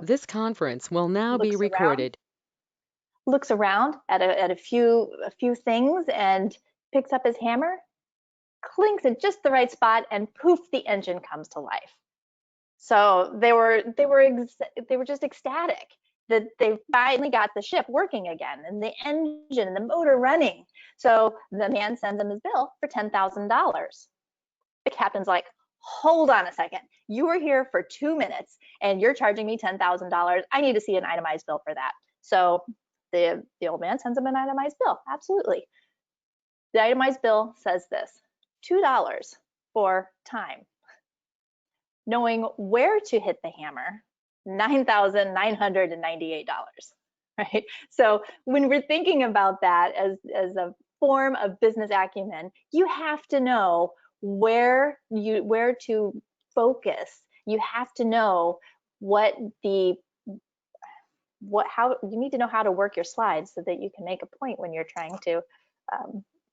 This conference will now be looks around, recorded. at a few things and picks up his hammer, clinks at just the right spot, and poof, the engine comes to life. So they were just ecstatic that they finally got the ship working again and the engine and the motor running. So the man sends him his bill for $10,000. The captain's like, hold on a second. You were here for 2 minutes and you're charging me $10,000. I need to see an itemized bill for that. So the old man sends him an itemized bill. Absolutely. The itemized bill says this: $2 for time. Knowing where to hit the hammer, $9,998, right? So when we're thinking about that as a form of business acumen, you have to know where to focus. You have to know how you need to know how to work your slides so that you can make a point when you're trying to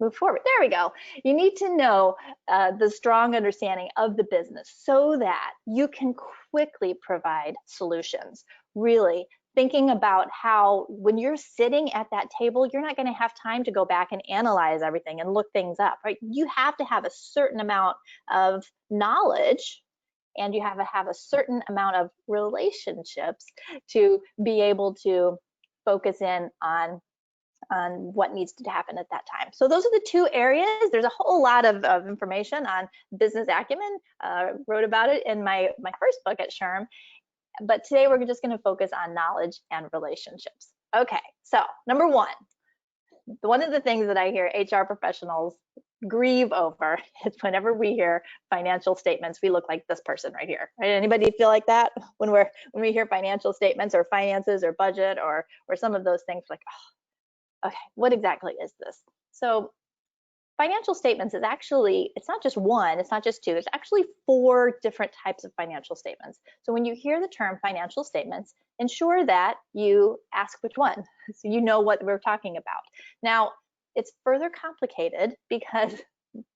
move forward. There we go. You need to know the strong understanding of the business so that you can quickly provide solutions. Really thinking about how when you're sitting at that table, you're not going to have time to go back and analyze everything and look things up, right? You have to have a certain amount of knowledge and you have to have a certain amount of relationships to be able to focus in on what needs to happen at that time. So those are the two areas. There's a whole lot of information on business acumen. Wrote about it in my first book at SHRM, but today we're just going to focus on knowledge and relationships. Okay, so number one of the things that I hear HR professionals grieve over is whenever we hear financial statements, we look like this person right here. Right? Anybody feel like that when we hear financial statements or finances or budget or some of those things? Like, oh, okay, what exactly is this? So financial statements is actually, it's not just one, it's not just two, there's actually 4 different types of financial statements. So when you hear the term financial statements, ensure that you ask which one, so you know what we're talking about. Now, it's further complicated because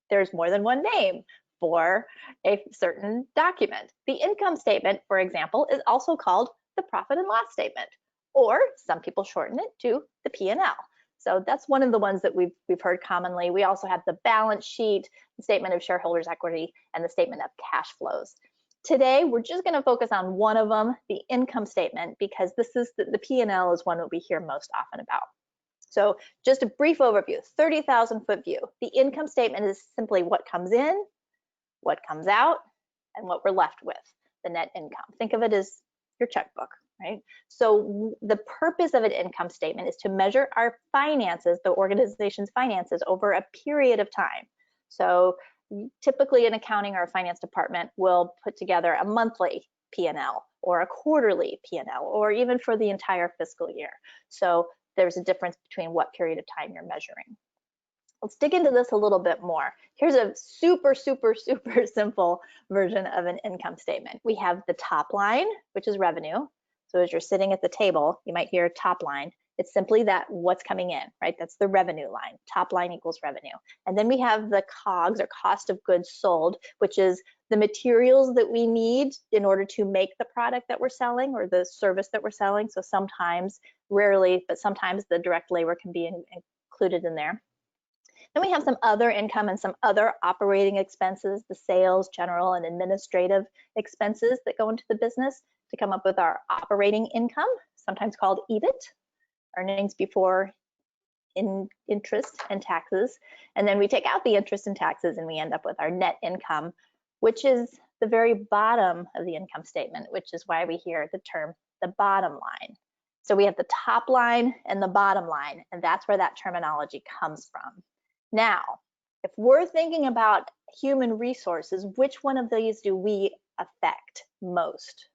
there's more than one name for a certain document. The income statement, for example, is also called the profit and loss statement, or some people shorten it to the P&L. So that's one of the ones that we've heard commonly. We also have the balance sheet, the statement of shareholders' equity, and the statement of cash flows. Today, we're just going to focus on one of them, the income statement, because this is the P&L is one that we hear most often about. So just a brief overview, 30,000-foot view. The income statement is simply what comes in, what comes out, and what we're left with, the net income. Think of it as your checkbook, right? So the purpose of an income statement is to measure our finances, the organization's finances, over a period of time. So typically in accounting, our finance department will put together a monthly P&L or a quarterly P&L or even for the entire fiscal year. So there's a difference between what period of time you're measuring. Let's dig into this a little bit more. Here's a super simple version of an income statement. We have the top line, which is revenue. So as you're sitting at the table, you might hear top line. It's simply that what's coming in, right? That's the revenue line. Top line equals revenue. And then we have the COGS, or cost of goods sold, which is the materials that we need in order to make the product that we're selling or the service that we're selling. So sometimes, rarely, but sometimes the direct labor can be included in there. Then we have some other income and some other operating expenses, the sales, general, and administrative expenses that go into the business to come up with our operating income, sometimes called EBIT, earnings before interest and taxes. And then we take out the interest and taxes and we end up with our net income, which is the very bottom of the income statement, which is why we hear the term the bottom line. So we have the top line and the bottom line, and that's where that terminology comes from. Now, if we're thinking about human resources, which one of these do we affect most?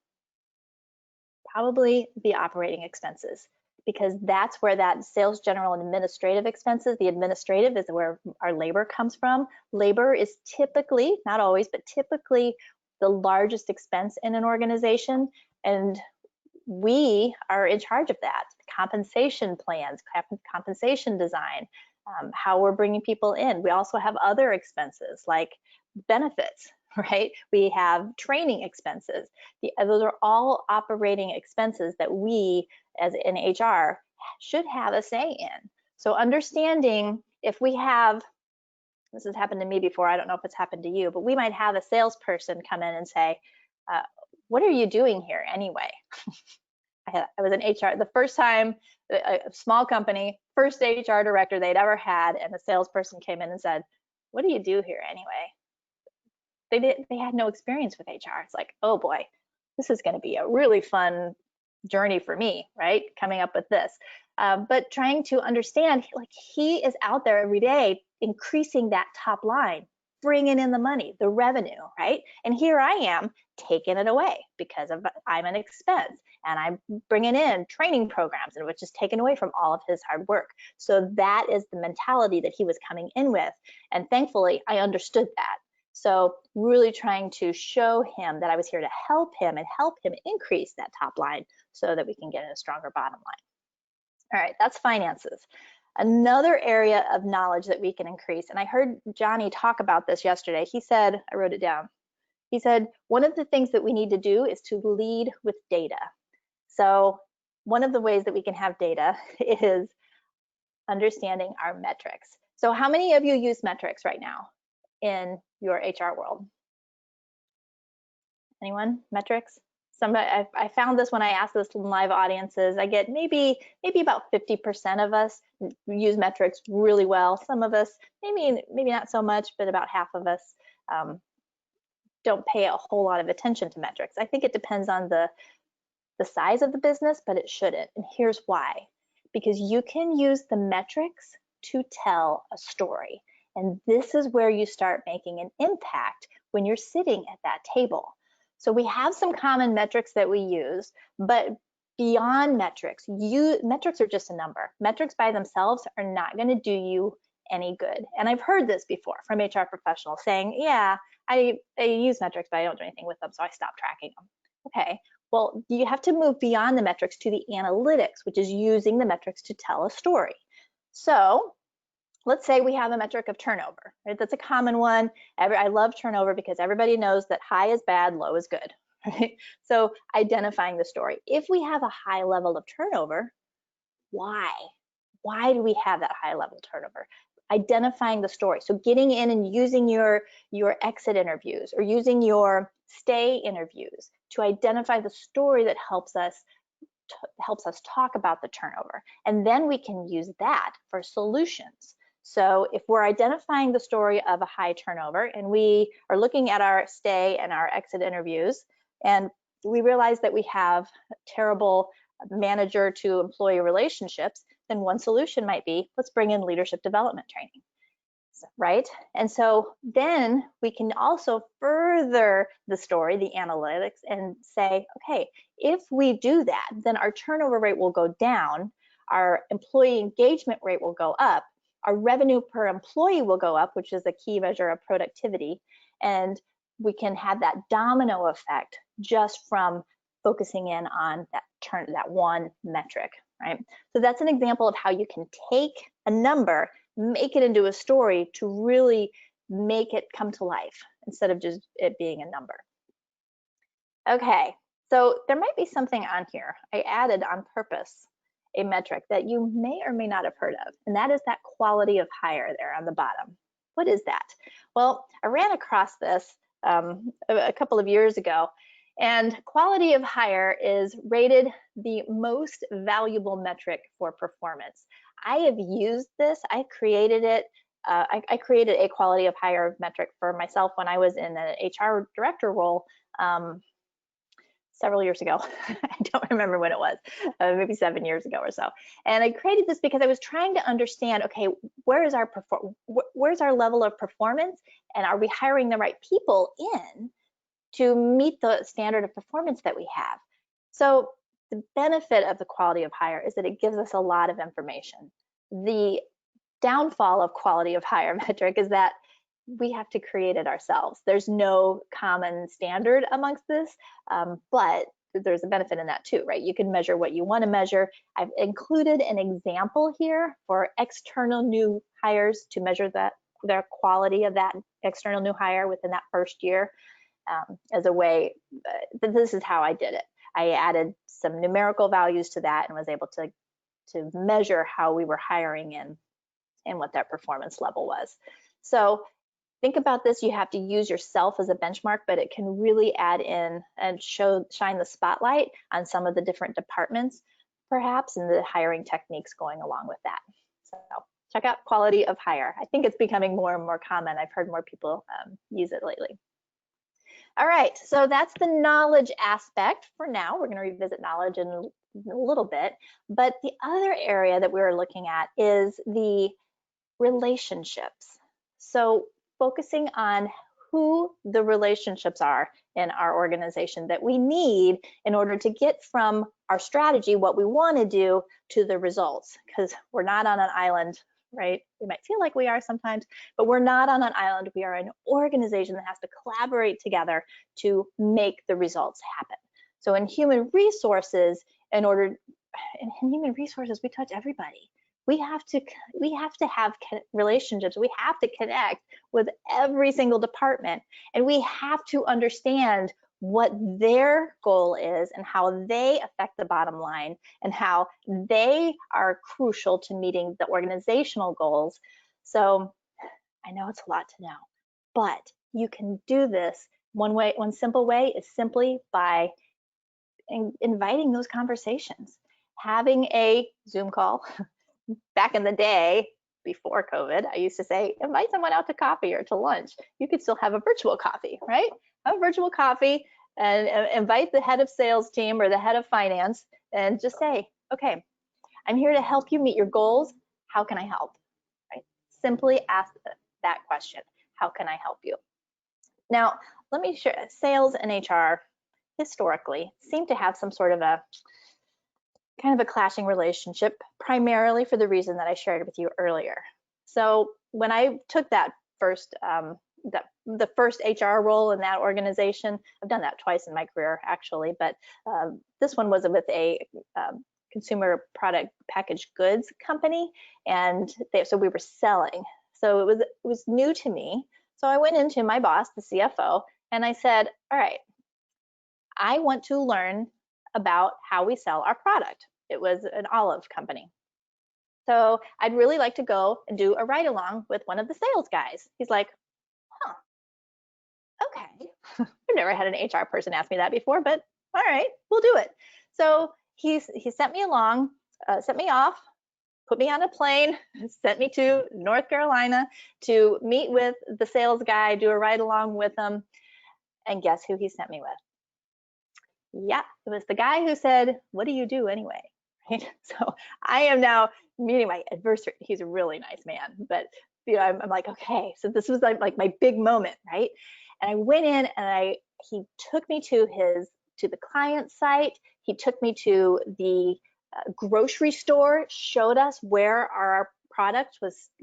Probably the operating expenses, because that's where that sales, general, and administrative expenses, the administrative is where our labor comes from. Labor is typically, not always, but typically the largest expense in an organization, and we are in charge of that. Compensation plans, compensation design, how we're bringing people in. We also have other expenses like benefits, right? We have training expenses. Those are all operating expenses that we as in HR should have a say in. So understanding if we have, this has happened to me before, I don't know if it's happened to you, but we might have a salesperson come in and say, what are you doing here anyway? I was in HR the first time, a small company, first HR director they'd ever had, and the salesperson came in and said, what do you do here anyway? They had no experience with HR. It's like, oh boy, this is going to be a really fun journey for me, right? Coming up with this. But trying to understand, like, he is out there every day increasing that top line, bringing in the money, the revenue, right? And here I am taking it away because I'm an expense, and I'm bringing in training programs, and which is taken away from all of his hard work. So that is the mentality that he was coming in with. And thankfully, I understood that. So really trying to show him that I was here to help him and help him increase that top line so that we can get a stronger bottom line. All right, that's finances. Another area of knowledge that we can increase, and I heard Johnny talk about this yesterday. He said, I wrote it down. He said, one of the things that we need to do is to lead with data. So one of the ways that we can have data is understanding our metrics. So how many of you use metrics right now in your HR world? Anyone? Metrics? Somebody, I found this when I asked this in live audiences. I get maybe about 50% of us use metrics really well. Some of us maybe not so much, but about half of us don't pay a whole lot of attention to metrics. I think it depends on the size of the business, but it shouldn't. And here's why. Because you can use the metrics to tell a story. And this is where you start making an impact when you're sitting at that table. So we have some common metrics that we use, but beyond metrics, metrics are just a number. Metrics by themselves are not going to do you any good. And I've heard this before from HR professionals saying, yeah, I use metrics, but I don't do anything with them, so I stopped tracking them. Okay, well, you have to move beyond the metrics to the analytics, which is using the metrics to tell a story. So let's say we have a metric of turnover, right? That's a common one. I love turnover because everybody knows that high is bad, low is good, right? So identifying the story. If we have a high level of turnover, why? Why do we have that high level turnover? Identifying the story. So getting in and using your exit interviews or using your stay interviews to identify the story that helps us talk about the turnover. And then we can use that for solutions. So if we're identifying the story of a high turnover and we are looking at our stay and our exit interviews, and we realize that we have terrible manager to employee relationships, then one solution might be, let's bring in leadership development training, right? And so then we can also further the story, the analytics, and say, okay, if we do that, then our turnover rate will go down, our employee engagement rate will go up, our revenue per employee will go up, which is a key measure of productivity, and we can have that domino effect just from focusing in on that one metric, right? So that's an example of how you can take a number, make it into a story to really make it come to life instead of just it being a number. Okay, so there might be something on here. I added on purpose a metric that you may or may not have heard of, and that is that quality of hire there on the bottom. What is that? Well, I ran across this a couple of years ago, and quality of hire is rated the most valuable metric for performance. I have used this. I created it. I created a quality of hire metric for myself when I was in an HR director role several years ago. I don't remember when it was, maybe 7 years ago or so. And I created this because I was trying to understand, okay, where's our level of performance, and are we hiring the right people in to meet the standard of performance that we have? So the benefit of the quality of hire is that it gives us a lot of information. The downfall of quality of hire metric is that we have to create it ourselves. There's no common standard amongst this, but there's a benefit in that too, right? You can measure what you want to measure. I've included an example here for external new hires to measure that their quality of that external new hire within that first year as a way. This is how I did it. I added some numerical values to that and was able to measure how we were hiring in and what that performance level was. So think about this. You have to use yourself as a benchmark, but it can really add in and shine the spotlight on some of the different departments, perhaps, and the hiring techniques going along with that. So check out quality of hire. I think it's becoming more and more common. I've heard more people use it lately. All right, so that's the knowledge aspect for now. We're going to revisit knowledge in a little bit, but the other area that we're looking at is the relationships. So focusing on who the relationships are in our organization that we need in order to get from our strategy, what we want to do, to the results, because we're not on an island, right? We might feel like we are sometimes, but we're not on an island. We are an organization that has to collaborate together to make the results happen. So in human resources, in human resources, we touch everybody. We have to have relationships. We have to connect with every single department, and we have to understand what their goal is and how they affect the bottom line and how they are crucial to meeting the organizational goals. So I know it's a lot to know, but you can do this one simple way is simply by inviting those conversations, having a Zoom call. Back in the day, before COVID, I used to say, invite someone out to coffee or to lunch. You could still have a virtual coffee, right? Have a virtual coffee and invite the head of sales team or the head of finance and just say, okay, I'm here to help you meet your goals. How can I help? Right? Simply ask that question. How can I help you? Now, let me share, sales and HR historically seem to have some sort of a kind of a clashing relationship, primarily for the reason that I shared with you earlier. So when I took that first, the first HR role in that organization, I've done that twice in my career actually, but this one was with a consumer product packaged goods company, and so we were selling. So it was new to me. So I went into my boss, the CFO, and I said, all right, I want to learn about how we sell our product. It was an olive company. So I'd really like to go and do a ride along with one of the sales guys. He's like, huh, okay. I've never had an HR person ask me that before, but all right, we'll do it. So he sent me along, sent me off, put me on a plane, sent me to North Carolina to meet with the sales guy, do a ride along with him. And guess who he sent me with? Yeah, it was the guy who said, what do you do anyway? Right? So I am now meeting my adversary. He's a really nice man, but you know, I'm like, okay, so this was like my big moment, right? And I went in and he took me to the client site. He took me to the grocery store, showed us where our products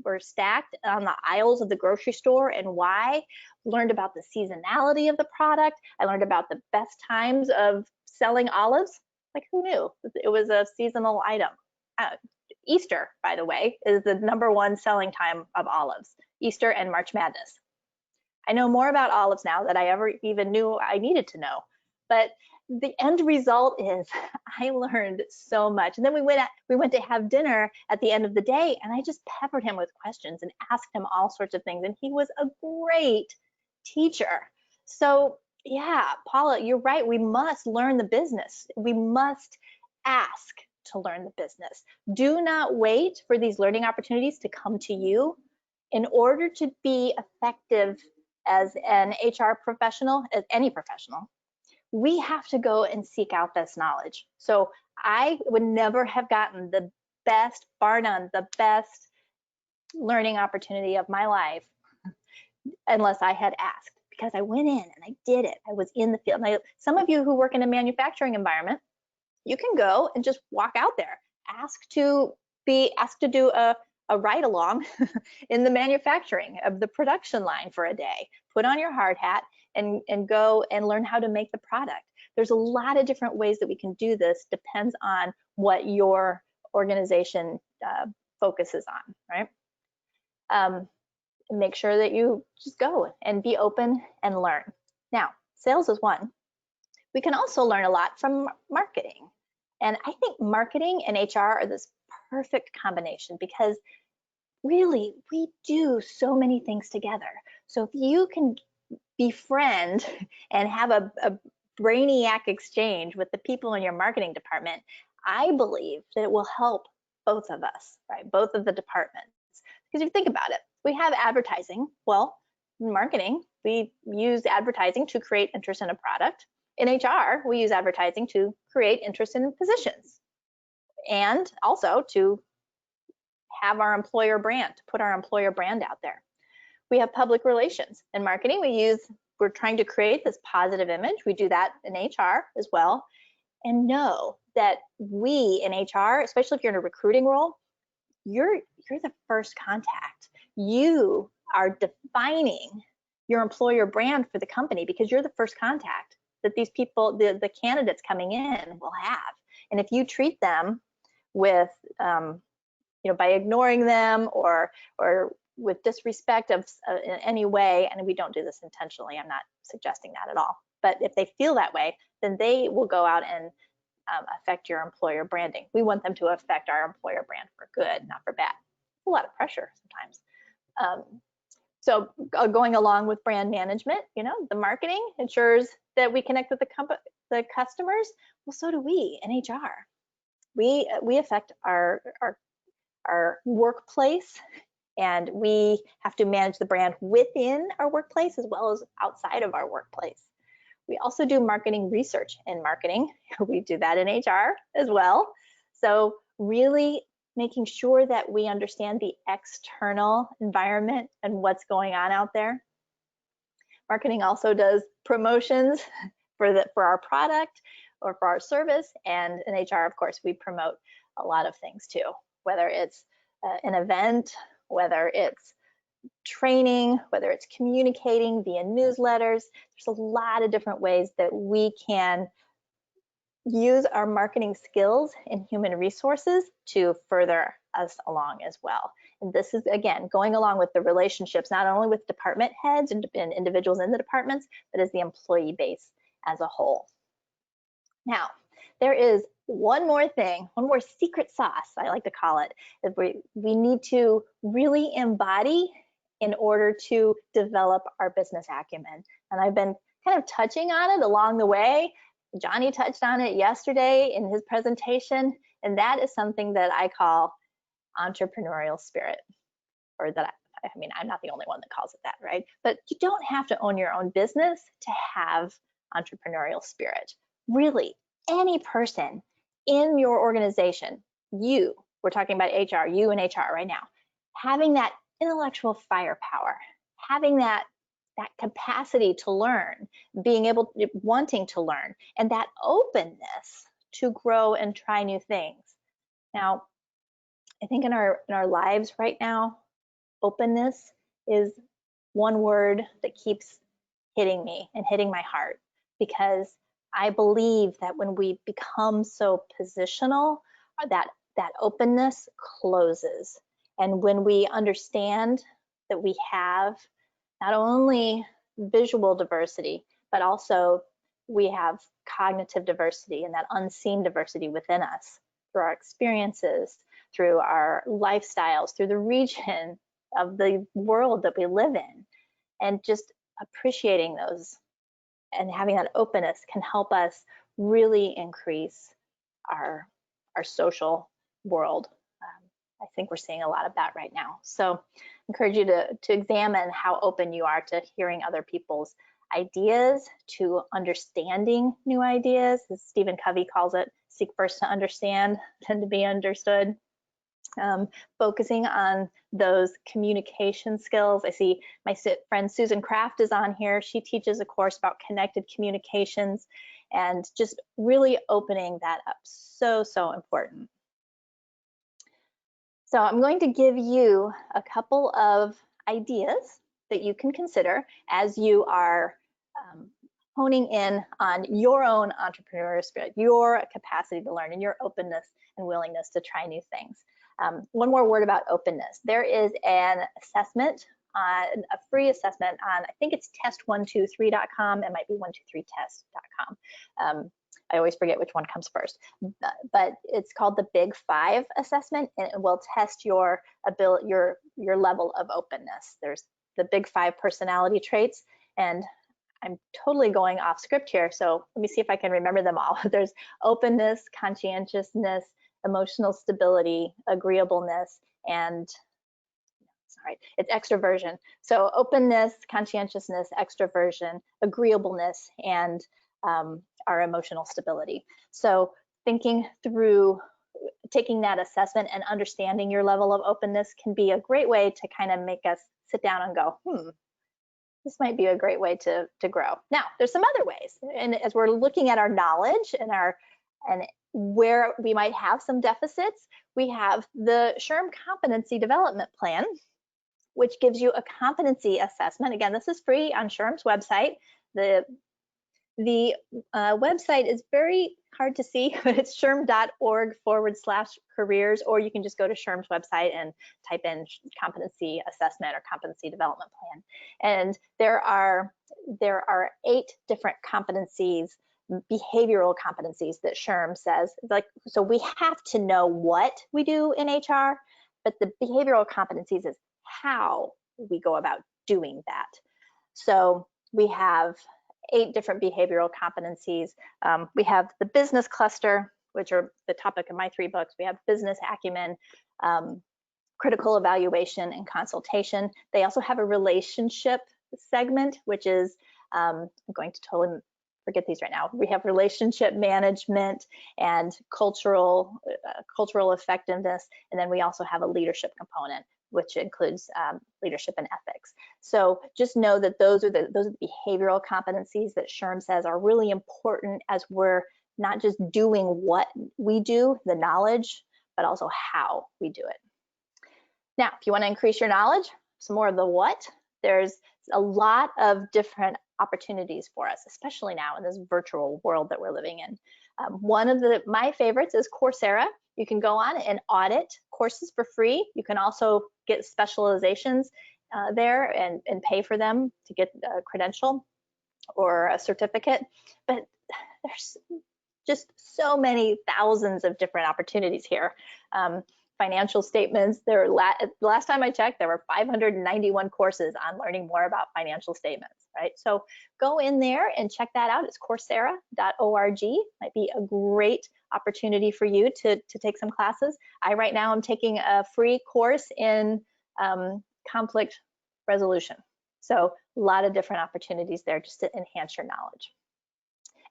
were stacked on the aisles of the grocery store and why. Learned about the seasonality of the product. I learned about the best times of selling olives. Like, who knew it was a seasonal item? Easter, by the way, is the #1 selling time of olives. Easter and March Madness. I know more about olives now than I ever even knew I needed to know. But the end result is I learned so much. And then we went to have dinner at the end of the day, and I just peppered him with questions and asked him all sorts of things. And he was a great teacher. So yeah, Paula, you're right. We must learn the business. We must ask to learn the business. Do not wait for these learning opportunities to come to you. In order to be effective as an HR professional, as any professional, we have to go and seek out this knowledge. So I would never have gotten the best, bar none, the best learning opportunity of my life unless I had asked, because I went in and I did it. I was in the field. Some of you who work in a manufacturing environment, you can go and just walk out there, ask to do a ride along in the manufacturing of the production line for a day. Put on your hard hat and go and learn how to make the product. There's a lot of different ways that we can do this. Depends on what your organization focuses on, right? make sure that you just go and be open and learn. Now, sales is one. We can also learn a lot from marketing. And I think marketing and HR are this perfect combination because really we do so many things together. So if you can befriend and have a brainiac exchange with the people in your marketing department, I believe that it will help both of us, right? Both of the departments. Because if you think about it, we have advertising. Well, in marketing, we use advertising to create interest in a product. In HR, we use advertising to create interest in positions and also to have our employer brand, to put our employer brand out there. We have public relations. In marketing, we're trying to create this positive image. We do that in HR as well. And know that we in HR, especially if you're in a recruiting role, you're the first contact. You are defining your employer brand for the company because you're the first contact that these people, the candidates coming in will have. And if you treat them with, by ignoring them or with disrespect of in any way, and we don't do this intentionally, I'm not suggesting that at all, but if they feel that way, then they will go out and affect your employer branding. We want them to affect our employer brand for good, not for bad. It's a lot of pressure sometimes. So going along with brand management, the marketing ensures that we connect with the customers. Well, so do we in HR. We affect our workplace, and we have to manage the brand within our workplace as well as outside of our workplace. We also do marketing research in marketing. We do that in HR as well. So really making sure that we understand the external environment and what's going on out there. Marketing also does promotions for our product or for our service, and in HR, of course, we promote a lot of things too, whether it's an event, whether it's training, whether it's communicating via newsletters. There's a lot of different ways that we can use our marketing skills in human resources to further us along as well. And this is, again, going along with the relationships, not only with department heads and individuals in the departments, but as the employee base as a whole. Now, there is one more thing, one more secret sauce, I like to call it, that we need to really embody in order to develop our business acumen. And I've been kind of touching on it along the way. Johnny touched on it yesterday in his presentation, and that is something that I call entrepreneurial spirit, or that I'm not the only one that calls it that, right? But you don't have to own your own business to have entrepreneurial spirit. Really, any person in your organization, we're talking about HR, you and HR right now, having that intellectual firepower, having that capacity to learn, wanting to learn, and that openness to grow and try new things. Now, I think in our lives right now, openness is one word that keeps hitting me and hitting my heart, because I believe that when we become so positional, that openness closes. And when we understand that we have not only visual diversity, but also we have cognitive diversity and that unseen diversity within us through our experiences, through our lifestyles, through the region of the world that we live in, and just appreciating those and having that openness can help us really increase our social world. I think we're seeing a lot of that right now. So I encourage you to examine how open you are to hearing other people's ideas, to understanding new ideas, as Stephen Covey calls it, seek first to understand, then to be understood. Focusing on those communication skills. I see my friend Susan Kraft is on here. She teaches a course about connected communications, and just really opening that up. So important. So I'm going to give you a couple of ideas that you can consider as you are honing in on your own entrepreneurial spirit, your capacity to learn, and your openness and willingness to try new things. One more word about openness. There is an assessment on a free assessment on, I think it's test123.com. It might be 123test.com. I always forget which one comes first, but it's called the Big Five assessment, and it will test your ability, your level of openness. There's the Big Five personality traits, and I'm totally going off script here, so let me see if I can remember them all. There's openness, conscientiousness, emotional stability, agreeableness, and sorry, it's extroversion. So openness, conscientiousness, extroversion, agreeableness, and our emotional stability. So thinking through taking that assessment and understanding your level of openness can be a great way to kind of make us sit down and go, this might be a great way to grow. Now, there's some other ways. And as we're looking at our knowledge and where we might have some deficits, we have the SHRM Competency Development Plan, which gives you a competency assessment. Again, this is free on SHRM's website. The website is very hard to see, but it's shrm.org/careers, or you can just go to SHRM's website and type in competency assessment or competency development plan. And there are 8 different competencies, behavioral competencies that SHRM says, like, so we have to know what we do in HR, but the behavioral competencies is how we go about doing that. So we have 8 different behavioral competencies. We have the business cluster, which are the topic of my 3 books. We have business acumen, critical evaluation, and consultation. They also have a relationship segment, which is, I'm going to totally forget these right now. We have relationship management and cultural effectiveness, and then we also have a leadership component, which includes leadership and ethics. So just know that those are the behavioral competencies that SHRM says are really important as we're not just doing what we do, the knowledge, but also how we do it. Now, if you want to increase your knowledge, some more of the what, there's a lot of different opportunities for us, especially now in this virtual world that we're living in. One of my favorites is Coursera. You can go on and audit courses for free. You can also get specializations there and pay for them to get a credential or a certificate. But there's just so many thousands of different opportunities here. Financial statements, last time I checked, there were 591 courses on learning more about financial statements, right? So go in there and check that out. It's coursera.org. Might be a great opportunity for you to take some classes. Right now I'm taking a free course in conflict resolution. So a lot of different opportunities there just to enhance your knowledge.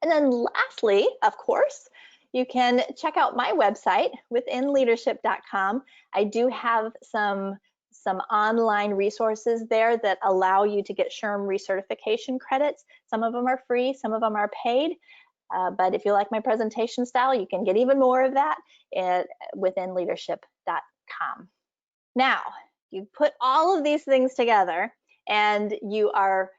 And then lastly, of course, you can check out my website withinleadership.com. I do have some online resources there that allow you to get SHRM recertification credits. Some of them are free, some of them are paid. But if you like my presentation style, you can get even more of that at withinleadership.com. Now, you put all of these things together and you are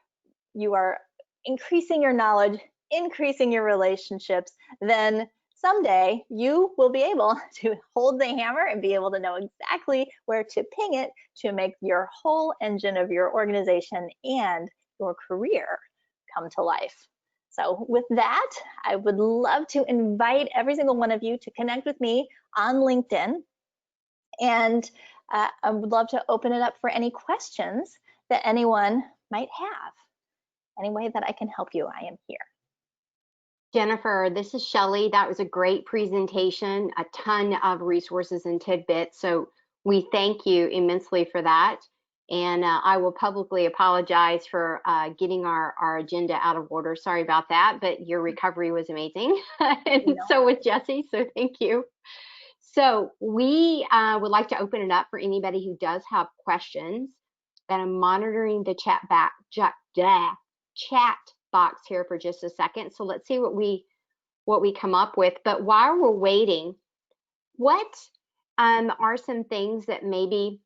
increasing your knowledge, increasing your relationships, then someday you will be able to hold the hammer and be able to know exactly where to ping it to make your whole engine of your organization and your career come to life. So with that, I would love to invite every single one of you to connect with me on LinkedIn. And I would love to open it up for any questions that anyone might have. Any way that I can help you, I am here. Jennifer, this is Shelley. That was a great presentation, a ton of resources and tidbits. So we thank you immensely for that. And I will publicly apologize for getting our agenda out of order. Sorry about that, but your recovery was amazing. And so was Jesse, so thank you. So we would like to open it up for anybody who does have questions. And I'm monitoring the chat box here for just a second. So let's see what we come up with. But while we're waiting, what are some things that maybe,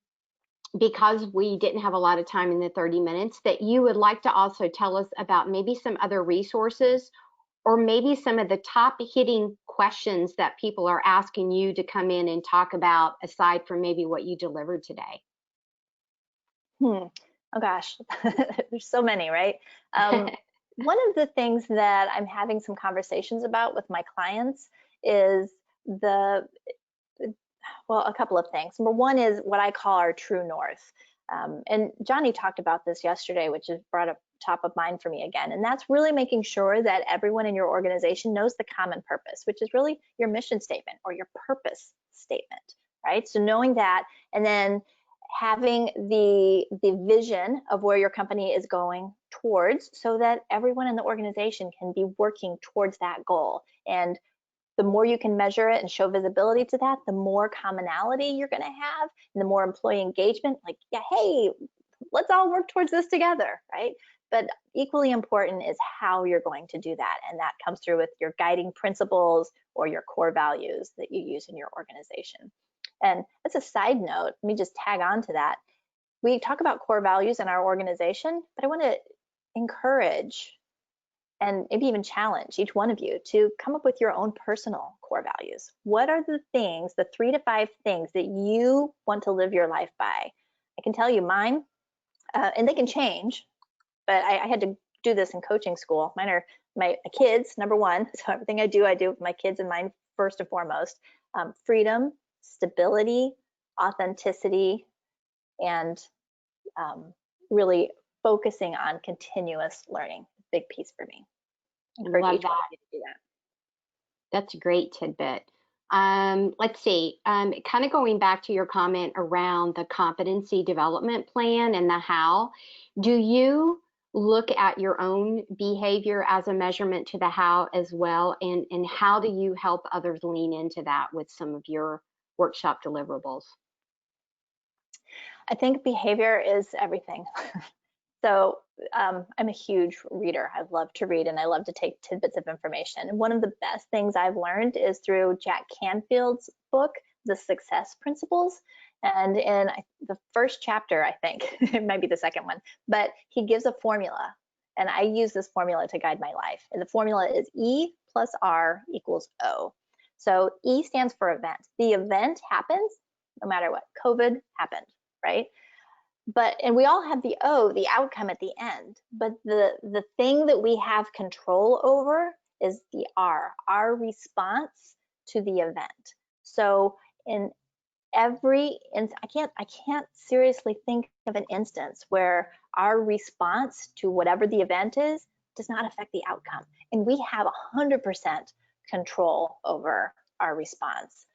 because we didn't have a lot of time in the 30 minutes, that you would like to also tell us about maybe some other resources or maybe some of the top hitting questions that people are asking you to come in and talk about aside from maybe what you delivered today? Oh gosh, there's so many, right? One of the things that I'm having some conversations about with my clients is well, a couple of things. Number one is what I call our true north. And Johnny talked about this yesterday, which has brought up top of mind for me again. And that's really making sure that everyone in your organization knows the common purpose, which is really your mission statement or your purpose statement, right? So knowing that, and then having the vision of where your company is going towards, so that everyone in the organization can be working towards that goal. And the more you can measure it and show visibility to that, the more commonality you're going to have, and the more employee engagement. Like, yeah, hey, let's all work towards this together, right? But equally important is how you're going to do that, and that comes through with your guiding principles or your core values that you use in your organization. And as a side note, let me just tag on to that. We talk about core values in our organization, but I want to encourage and maybe even challenge each one of you to come up with your own personal core values. What are the things, the 3 to 5 things that you want to live your life by? I can tell you mine, and they can change, but I had to do this in coaching school. Mine are my kids, number one. So everything I do with my kids in mind first and foremost. Freedom, stability, authenticity, and really focusing on continuous learning. Big piece for me. Love that. To do that. That's a great tidbit. Let's see, kind of going back to your comment around the competency development plan and the how, do you look at your own behavior as a measurement to the how as well? And how do you help others lean into that with some of your workshop deliverables? I think behavior is everything. So I'm a huge reader. I love to read and I love to take tidbits of information. And one of the best things I've learned is through Jack Canfield's book, The Success Principles. And in the first chapter, I think, it might be the second one, but he gives a formula. And I use this formula to guide my life. And the formula is E plus R equals O. So E stands for event. The event happens no matter what. COVID happened, right? And we all have the O, the outcome at the end, but the thing that we have control over is the R, our response to the event. So in every, I can't seriously think of an instance where our response to whatever the event is does not affect the outcome. And we have 100% control over our response.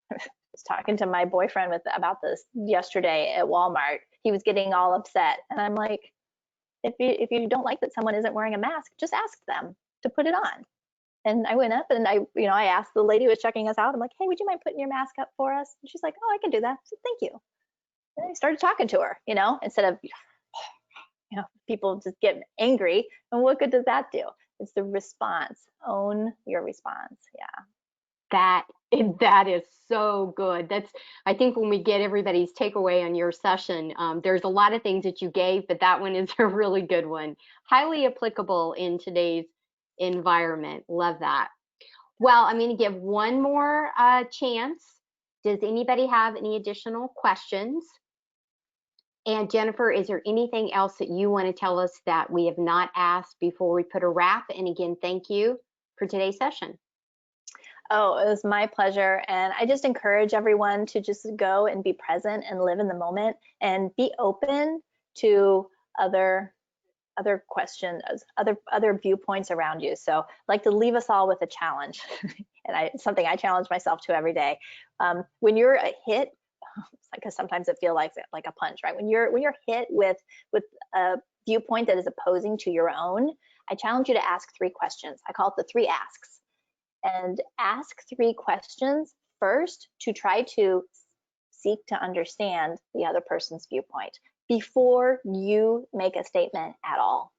Was talking to my boyfriend about this yesterday at Walmart. He was getting all upset, and I'm like, if you don't like that someone isn't wearing a mask, just ask them to put it on. And I went up and I asked the lady who was checking us out. I'm like, hey, would you mind putting your mask up for us? And she's like, oh, I can do that. I said, thank you. And I started talking to her, instead of people just get angry. And what good does that do? It's the response. Own your response. Yeah. That is so good. I think when we get everybody's takeaway on your session, there's a lot of things that you gave, but that one is a really good one. Highly applicable in today's environment. Love that. Well, I'm going to give one more chance. Does anybody have any additional questions? And Jennifer, is there anything else that you want to tell us that we have not asked before we put a wrap? And again, thank you for today's session. Oh, it was my pleasure. And I just encourage everyone to just go and be present and live in the moment and be open to other questions, other viewpoints around you. So I'd like to leave us all with a challenge. And something I challenge myself to every day. When you're hit, because sometimes it feels like a punch, right? When you're hit with a viewpoint that is opposing to your own, I challenge you to ask 3 questions. I call it the 3 asks. And ask 3 questions first to try to seek to understand the other person's viewpoint before you make a statement at all.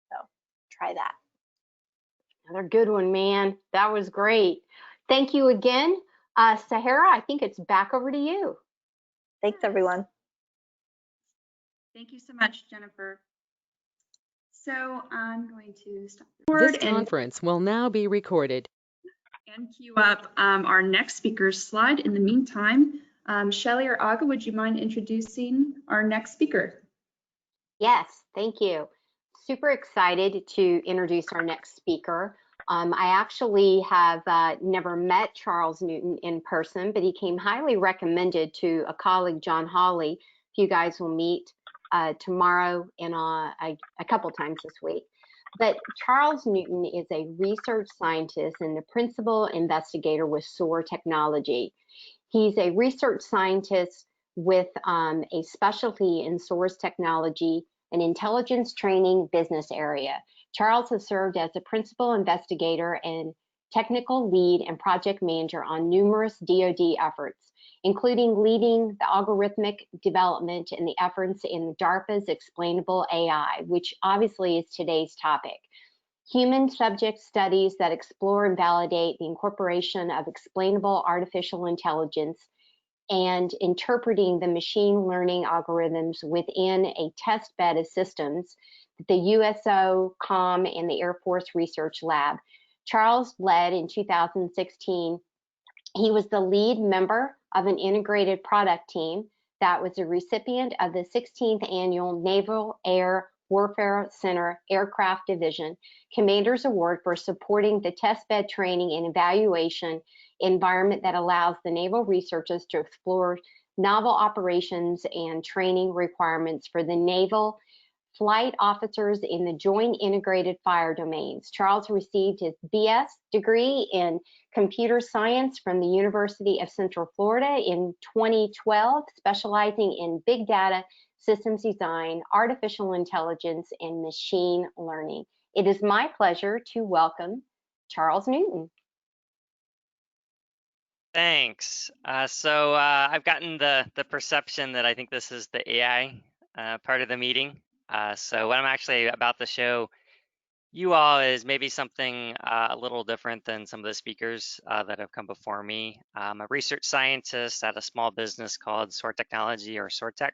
So try that. Another good one, man. That was great. Thank you again. Sahara, I think it's back over to you. Thanks, everyone. Thank you so much, Jennifer. So I'm going to stop the This board conference will now be recorded. And queue up our next speaker's slide. In the meantime, Shelly or Aga, would you mind introducing our next speaker? Yes, thank you. Super excited to introduce our next speaker. I actually have never met Charles Newton in person, but he came highly recommended to a colleague, John Hawley. You guys will meet tomorrow and a couple times this week. But Charles Newton is a research scientist and the principal investigator with SOAR Technology. He's a research scientist with a specialty in source technology and intelligence training business area. Charles has served as a principal investigator and technical lead and project manager on numerous DoD efforts, including leading the algorithmic development and the efforts in DARPA's explainable AI, which obviously is today's topic. Human subject studies that explore and validate the incorporation of explainable artificial intelligence and interpreting the machine learning algorithms within a test bed of systems, the USO, COM, and the Air Force Research Lab. Charles led in 2016. He was the lead member of an integrated product team that was a recipient of the 16th Annual Naval Air Warfare Center Aircraft Division Commander's Award for supporting the testbed training and evaluation environment that allows the naval researchers to explore novel operations and training requirements for the naval flight officers in the Joint Integrated Fire domains. Charles received his BS degree in computer science from the University of Central Florida in 2012, specializing in big data, systems design, artificial intelligence, and machine learning. It is my pleasure to welcome Charles Newton. Thanks. I've gotten the perception that I think this is the AI part of the meeting. So what I'm actually about to show you all is maybe something a little different than some of the speakers that have come before me. I'm a research scientist at a small business called SOAR Technology, or SOARTech.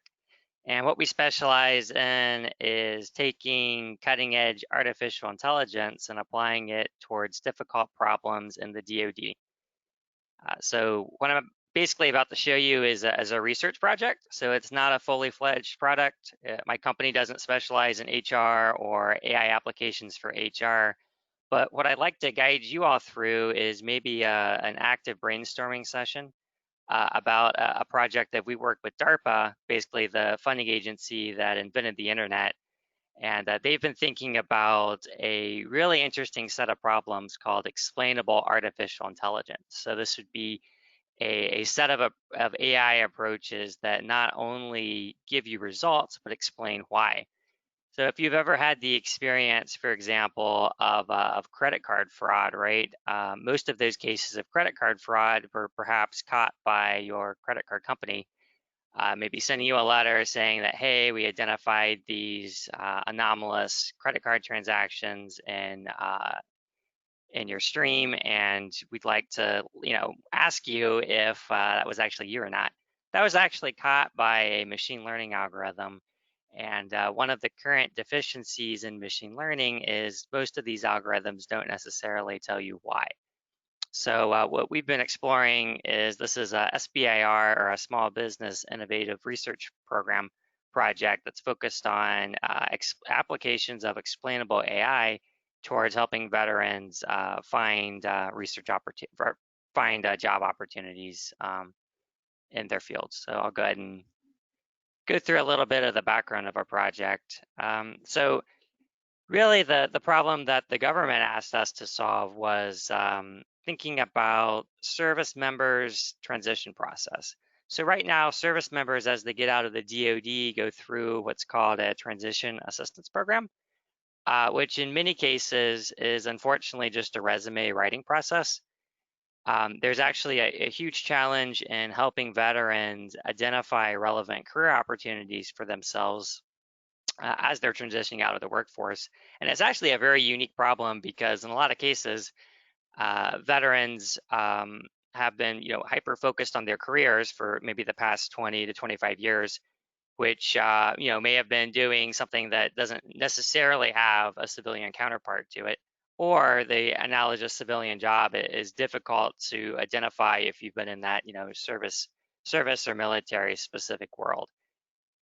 And what we specialize in is taking cutting edge artificial intelligence and applying it towards difficult problems in the DoD. So what I'm basically about to show you is a research project. So it's not a fully fledged product. My company doesn't specialize in HR or AI applications for HR. But what I'd like to guide you all through is maybe an active brainstorming session about a project that we work with DARPA, basically the funding agency that invented the internet. And they've been thinking about a really interesting set of problems called explainable artificial intelligence. So this would be a set of AI approaches that not only give you results, but explain why. So if you've ever had the experience, for example, of credit card fraud, right? Most of those cases of credit card fraud were perhaps caught by your credit card company, maybe sending you a letter saying that, hey, we identified these anomalous credit card transactions in your stream, and we'd like to, ask you if that was actually you or not. That was actually caught by a machine learning algorithm. And one of the current deficiencies in machine learning is most of these algorithms don't necessarily tell you why. So what we've been exploring is this is a SBIR, or a Small Business Innovative Research Program project that's focused on applications of explainable AI towards helping veterans find job opportunities in their fields. So I'll go ahead and go through a little bit of the background of our project. So really the problem that the government asked us to solve was thinking about service members' transition process. So right now, service members, as they get out of the DoD, go through what's called a transition assistance program, which in many cases is unfortunately just a resume writing process. There's actually a huge challenge in helping veterans identify relevant career opportunities for themselves as they're transitioning out of the workforce. And it's actually a very unique problem because in a lot of cases, veterans have been, hyper focused on their careers for maybe the past 20 to 25 years, which, may have been doing something that doesn't necessarily have a civilian counterpart to it, or the analogous civilian job is difficult to identify if you've been in that, service or military specific world.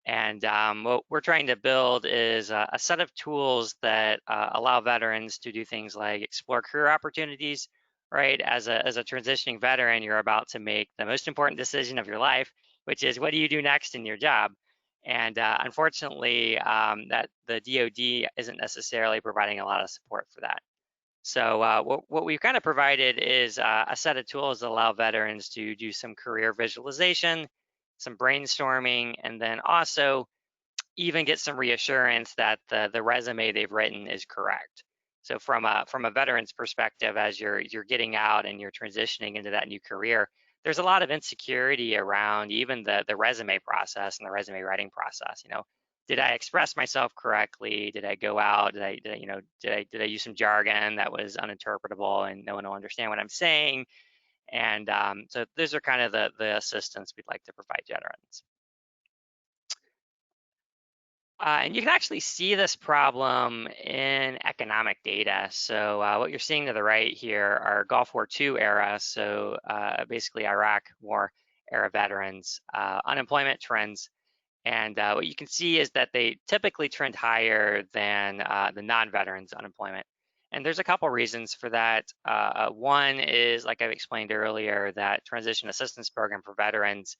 And what we're trying to build is a set of tools that allow veterans to do things like explore career opportunities, right? As a transitioning veteran, you're about to make the most important decision of your life, which is what do you do next in your job? And unfortunately, that the DoD isn't necessarily providing a lot of support for that. So what we've kind of provided is a set of tools that allow veterans to do some career visualization, some brainstorming, and then also even get some reassurance that the resume they've written is correct. So from a veteran's perspective, as you're getting out and you're transitioning into that new career, there's a lot of insecurity around even the resume process and the resume writing process. You know, did I express myself correctly? Did I go out? Did I use some jargon that was uninterpretable and no one will understand what I'm saying? And so those are kind of the assistance we'd like to provide veterans. And you can actually see this problem in economic data. So what you're seeing to the right here are Gulf War II era, so basically Iraq War era veterans, unemployment trends. And what you can see is that they typically trend higher than the non-veterans unemployment. And there's a couple reasons for that. One is, like I explained earlier, that transition assistance program for veterans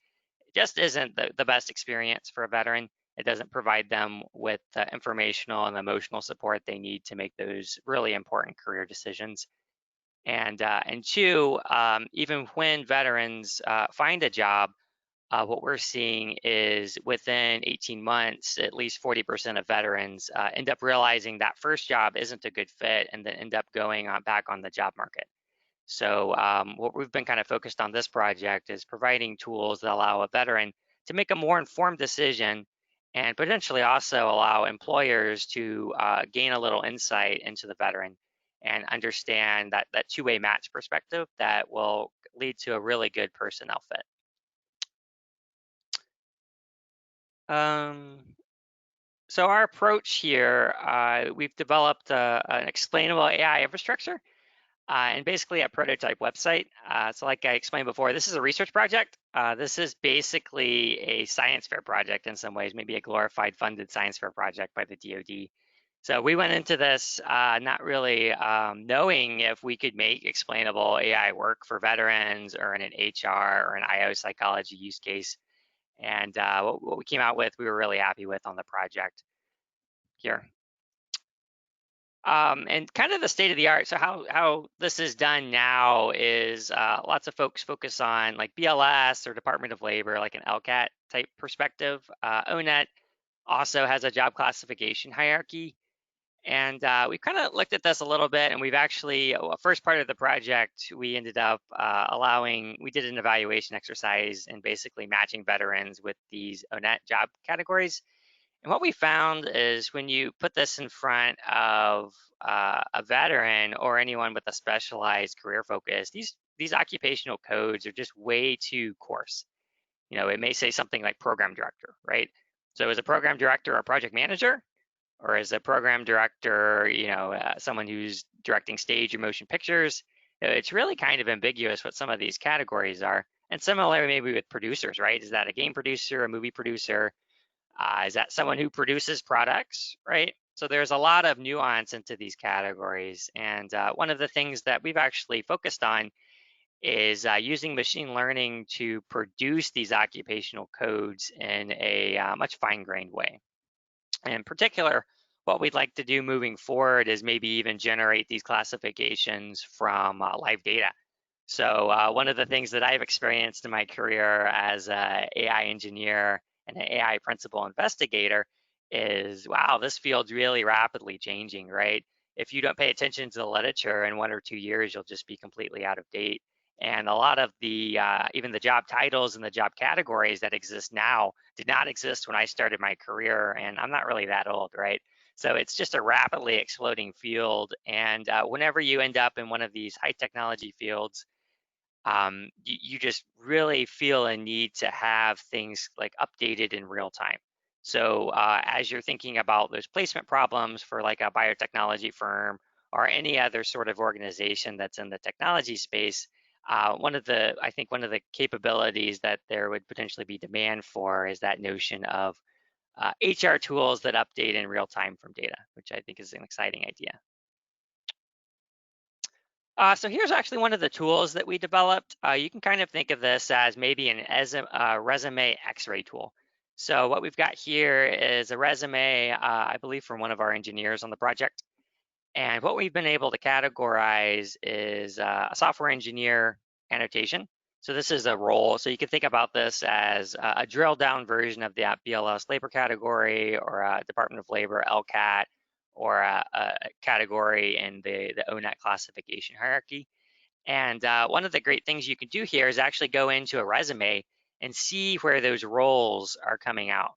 just isn't the best experience for a veteran. It doesn't provide them with the informational and emotional support they need to make those really important career decisions. And two, even when veterans find a job, what we're seeing is within 18 months, at least 40% of veterans end up realizing that first job isn't a good fit and then end up going back on the job market. So what we've been kind of focused on this project is providing tools that allow a veteran to make a more informed decision and potentially also allow employers to gain a little insight into the veteran and understand that two-way match perspective that will lead to a really good personnel fit. So our approach here, we've developed an explainable AI infrastructure and basically a prototype website. So like I explained before, this is a research project. This is basically a science fair project in some ways, maybe a glorified funded science fair project by the DoD. So we went into this not really knowing if we could make explainable AI work for veterans or in an HR or an IO psychology use case. And what we came out with, we were really happy with on the project here. And kind of the state of the art. So how this is done now is lots of folks focus on like BLS or Department of Labor, like an LCAT type perspective. ONET also has a job classification hierarchy. And we kind of looked at this a little bit, and we've actually, first part of the project, we ended up we did an evaluation exercise and basically matching veterans with these ONET job categories. And what we found is when you put this in front of a veteran or anyone with a specialized career focus, these occupational codes are just way too coarse. You know, it may say something like program director, right? So as a program director or project manager, or as a program director, you know, someone who's directing stage or motion pictures, it's really kind of ambiguous what some of these categories are. And similarly, maybe with producers, right? Is that a game producer, a movie producer? Is that someone who produces products, right? So there's a lot of nuance into these categories. And one of the things that we've actually focused on is using machine learning to produce these occupational codes in a much fine-grained way. In particular, what we'd like to do moving forward is maybe even generate these classifications from live data. So one of the things that I've experienced in my career as an AI engineer and an AI principal investigator is, wow, this field's really rapidly changing, right? If you don't pay attention to the literature in 1 or 2 years, you'll just be completely out of date. And a lot of the, even the job titles and the job categories that exist now did not exist when I started my career, and I'm not really that old, right? So it's just a rapidly exploding field. And whenever you end up in one of these high technology fields, you just really feel a need to have things like updated in real time. So as you're thinking about those placement problems for like a biotechnology firm or any other sort of organization that's in the technology space, I think one of the capabilities that there would potentially be demand for is that notion of HR tools that update in real time from data, which I think is an exciting idea. So here's actually one of the tools that we developed. You can kind of think of this as maybe an resume X-ray tool. So what we've got here is a resume, I believe from one of our engineers on the project. And what we've been able to categorize is a software engineer annotation. So this is a role. So you can think about this as a drill down version of the BLS labor category, or a Department of Labor LCAT, or a category in the ONET classification hierarchy. And one of the great things you can do here is actually go into a resume and see where those roles are coming out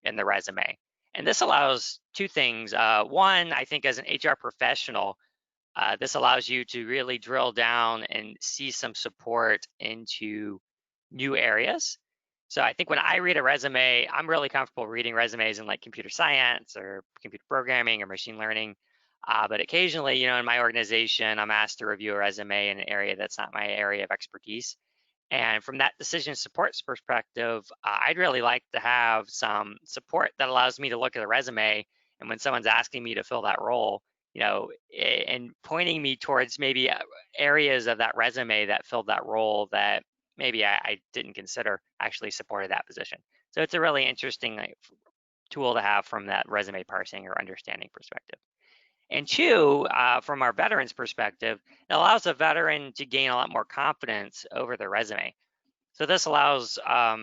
in the resume. And this allows two things. One, I think as an HR professional, this allows you to really drill down and see some support into new areas. So I think when I read a resume, I'm really comfortable reading resumes in like computer science or computer programming or machine learning. But occasionally, in my organization, I'm asked to review a resume in an area that's not my area of expertise. And from that decision support perspective, I'd really like to have some support that allows me to look at a resume, and when someone's asking me to fill that role, and pointing me towards maybe areas of that resume that filled that role that maybe I didn't consider actually supported that position. So it's a really interesting tool to have from that resume parsing or understanding perspective. And two, from our veterans perspective, it allows a veteran to gain a lot more confidence over their resume. So this allows a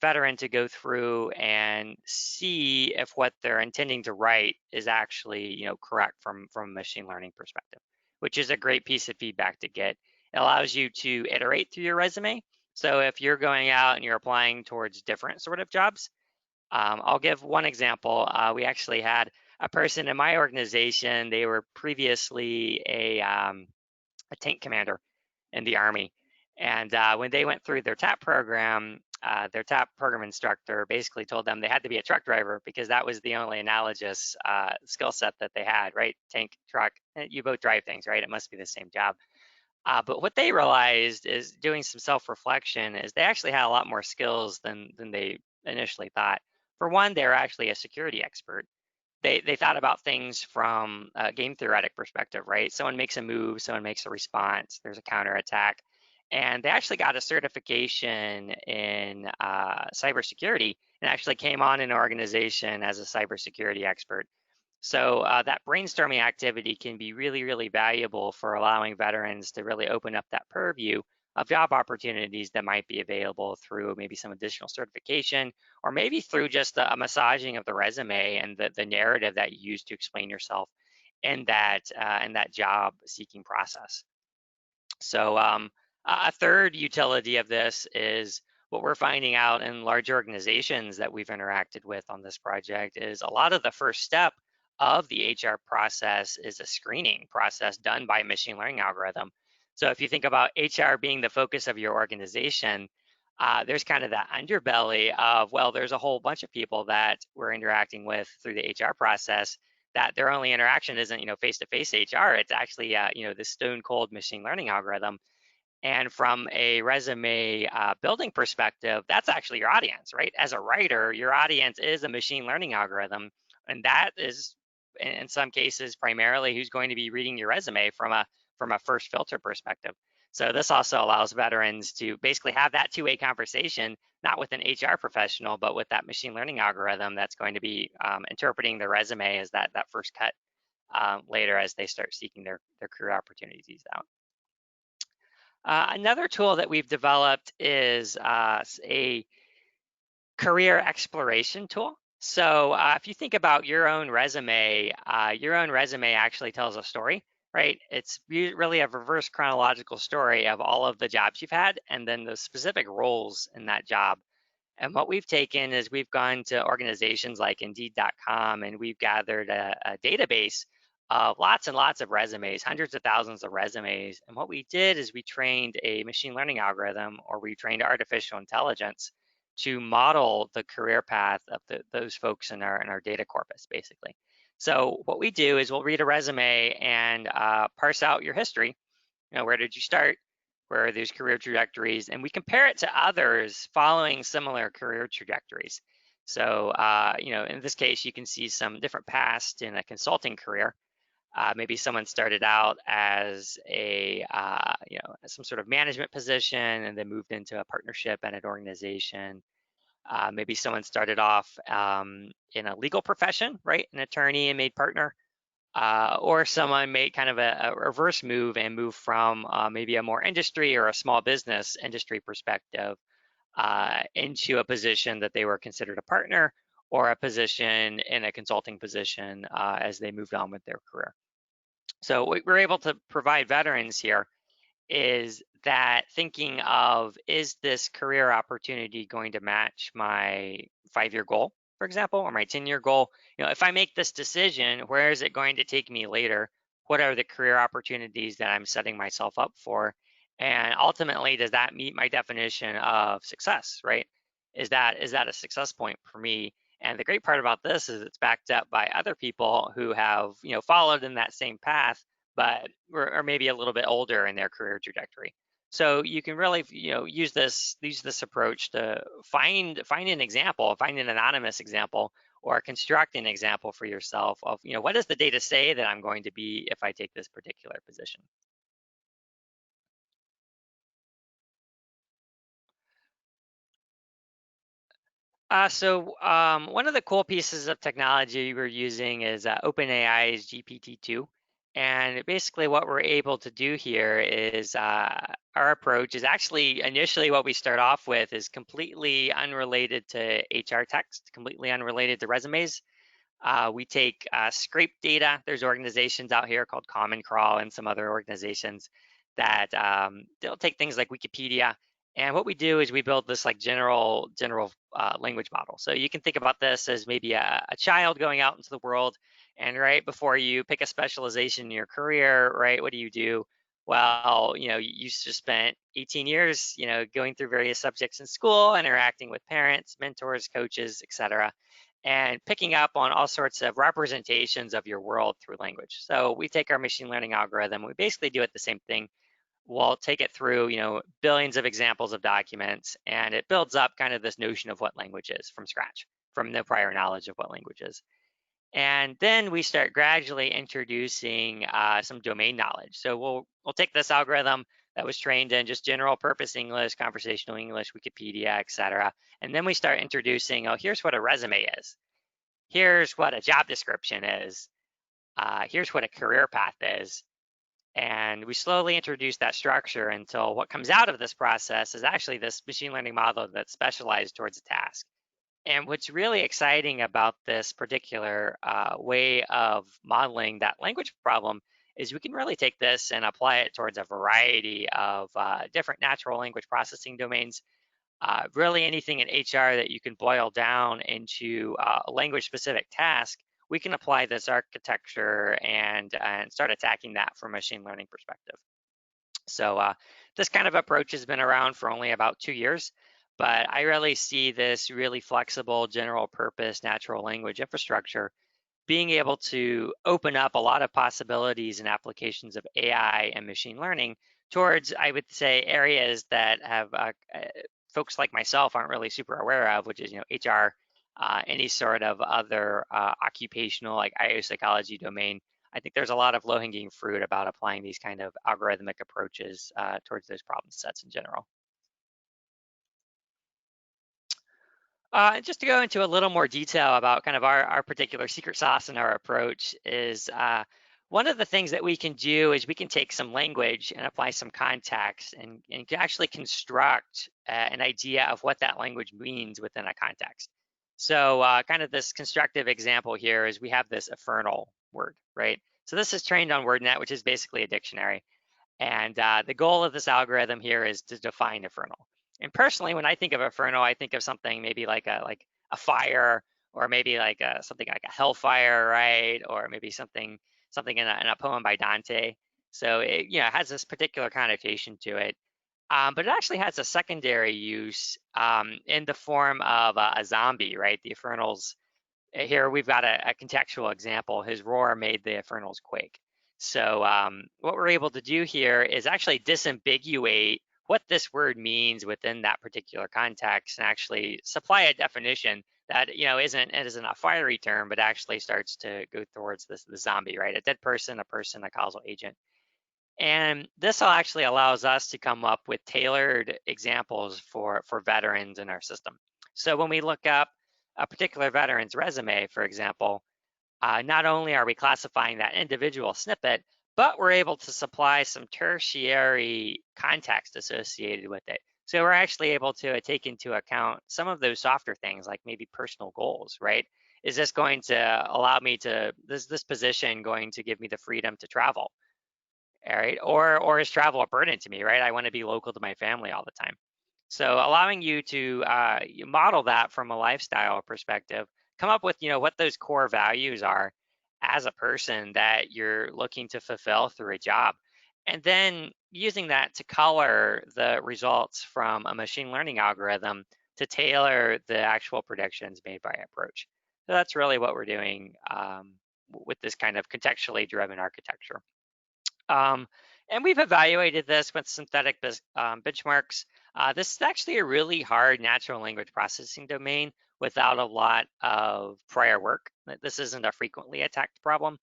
veteran to go through and see if what they're intending to write is actually, correct from a machine learning perspective, which is a great piece of feedback to get. It allows you to iterate through your resume. So if you're going out and you're applying towards different sort of jobs, I'll give one example. We actually had a person in my organization. They were previously a tank commander in the Army. And when they went through their TAP program instructor basically told them they had to be a truck driver because that was the only analogous skill set that they had, right? Tank, truck, you both drive things, right? It must be the same job. But what they realized is, doing some self-reflection, is they actually had a lot more skills than they initially thought. For one, they're actually a security expert. They thought about things from a game theoretic perspective, right? Someone makes a move, someone makes a response, there's a counterattack. And they actually got a certification in cybersecurity and actually came on an organization as a cybersecurity expert. So that brainstorming activity can be really, really valuable for allowing veterans to really open up that purview of job opportunities that might be available through maybe some additional certification, or maybe through just a massaging of the resume and the narrative that you use to explain yourself in that job seeking process. So a third utility of this is what we're finding out in large organizations that we've interacted with on this project is a lot of the first step of the HR process is a screening process done by a machine learning algorithm. So if you think about HR being the focus of your organization, there's kind of that underbelly of, well, there's a whole bunch of people that we're interacting with through the HR process, that their only interaction isn't, face-to-face HR. It's actually, the stone cold machine learning algorithm. And from a resume building perspective, that's actually your audience, right? As a writer, your audience is a machine learning algorithm. And that is, in some cases, primarily who's going to be reading your resume from a first filter perspective. So this also allows veterans to basically have that two-way conversation, not with an HR professional, but with that machine learning algorithm that's going to be interpreting the resume as that first cut later as they start seeking their career opportunities out. Another tool that we've developed is a career exploration tool. So if you think about your own resume actually tells a story, right? It's really a reverse chronological story of all of the jobs you've had and then the specific roles in that job. And what we've taken is we've gone to organizations like Indeed.com and we've gathered a database of lots and lots of resumes, hundreds of thousands of resumes. And what we did is we trained a machine learning algorithm, or we trained artificial intelligence to model the career path of those folks in our data corpus, basically. So what we do is we'll read a resume and parse out your history. Where did you start? Where are those career trajectories? And we compare it to others following similar career trajectories. So, in this case, you can see some different past in a consulting career. Maybe someone started out as some sort of management position and then moved into a partnership at an organization. Maybe someone started off in a legal profession, right? An attorney and made partner. Or someone made kind of a reverse move and moved from maybe a more industry or a small business industry perspective into a position that they were considered a partner or a position in a consulting position as they moved on with their career. So what we're able to provide veterans here is that thinking of, is this career opportunity going to match my 5-year goal, for example, or my 10-year goal? If I make this decision, where is it going to take me later? What are the career opportunities that I'm setting myself up for? And ultimately, does that meet my definition of success, right? Is that a success point for me? And the great part about this is it's backed up by other people who have, followed in that same path, but are maybe a little bit older in their career trajectory. So you can really, use this approach to find an example, find an anonymous example, or construct an example for yourself of, what does the data say that I'm going to be if I take this particular position? One of the cool pieces of technology we're using is OpenAI's GPT-2. And basically what we're able to do here is our approach is actually initially what we start off with is completely unrelated to HR text, completely unrelated to resumes. We take scrape data. There's organizations out here called Common Crawl and some other organizations that they'll take things like Wikipedia. And what we do is we build this like general language model. So you can think about this as maybe a child going out into the world, and right before you pick a specialization in your career, right, what do? Well, you just spent 18 years, going through various subjects in school, interacting with parents, mentors, coaches, etc., and picking up on all sorts of representations of your world through language. So we take our machine learning algorithm, we basically do it the same thing. We'll take it through, billions of examples of documents, and it builds up kind of this notion of what language is from scratch, from no prior knowledge of what language is. And then we start gradually introducing some domain knowledge. So we'll take this algorithm that was trained in just general purpose English, conversational English, Wikipedia, etc. And then we start introducing, here's what a resume is. Here's what a job description is. Here's what a career path is. And we slowly introduce that structure until what comes out of this process is actually this machine learning model that's specialized towards a task. And what's really exciting about this particular way of modeling that language problem is we can really take this and apply it towards a variety of different natural language processing domains. Really anything in HR that you can boil down into a language-specific task, we can apply this architecture and start attacking that from a machine learning perspective. So this kind of approach has been around for only about 2 years, but I really see this really flexible general purpose natural language infrastructure being able to open up a lot of possibilities and applications of AI and machine learning towards, I would say, areas that have folks like myself aren't really super aware of, which is, HR, any sort of other occupational like IO psychology domain. I think there's a lot of low-hanging fruit about applying these kind of algorithmic approaches towards those problem sets in general. Just to go into a little more detail about kind of our particular secret sauce and our approach is one of the things that we can do is we can take some language and apply some context and actually construct an idea of what that language means within a context. So kind of this constructive example here is we have this affernal word, right? So this is trained on WordNet, which is basically a dictionary. And the goal of this algorithm here is to define affernal. And personally, when I think of affernal, I think of something maybe like a fire, or maybe like something like a hellfire, right? Or maybe something in a poem by Dante. So it has this particular connotation to it. But it actually has a secondary use in the form of a zombie, right? The affernals. Here we've got a contextual example. His roar made the affernals quake. So what we're able to do here is actually disambiguate what this word means within that particular context and actually supply a definition that, you know, isn't a fiery term, but actually starts to go towards the zombie, right? A dead person, a person, a causal agent. And this actually allows us to come up with tailored examples for veterans in our system. So when we look up a particular veteran's resume, for example, not only are we classifying that individual snippet, but we're able to supply some tertiary context associated with it. So we're actually able to take into account some of those softer things, like maybe personal goals, right? Is this going to allow me to, this position going to give me the freedom to travel? All right, or is travel a burden to me, right? I want to be local to my family all the time. So allowing you to model that from a lifestyle perspective, come up with, you know, what those core values are as a person that you're looking to fulfill through a job, and then using that to color the results from a machine learning algorithm to tailor the actual predictions made by approach. So that's really what we're doing with this kind of contextually driven architecture. Um, and we've evaluated this with synthetic benchmarks. This is actually a really hard natural language processing domain without a lot of prior work. This isn't a frequently attacked problem.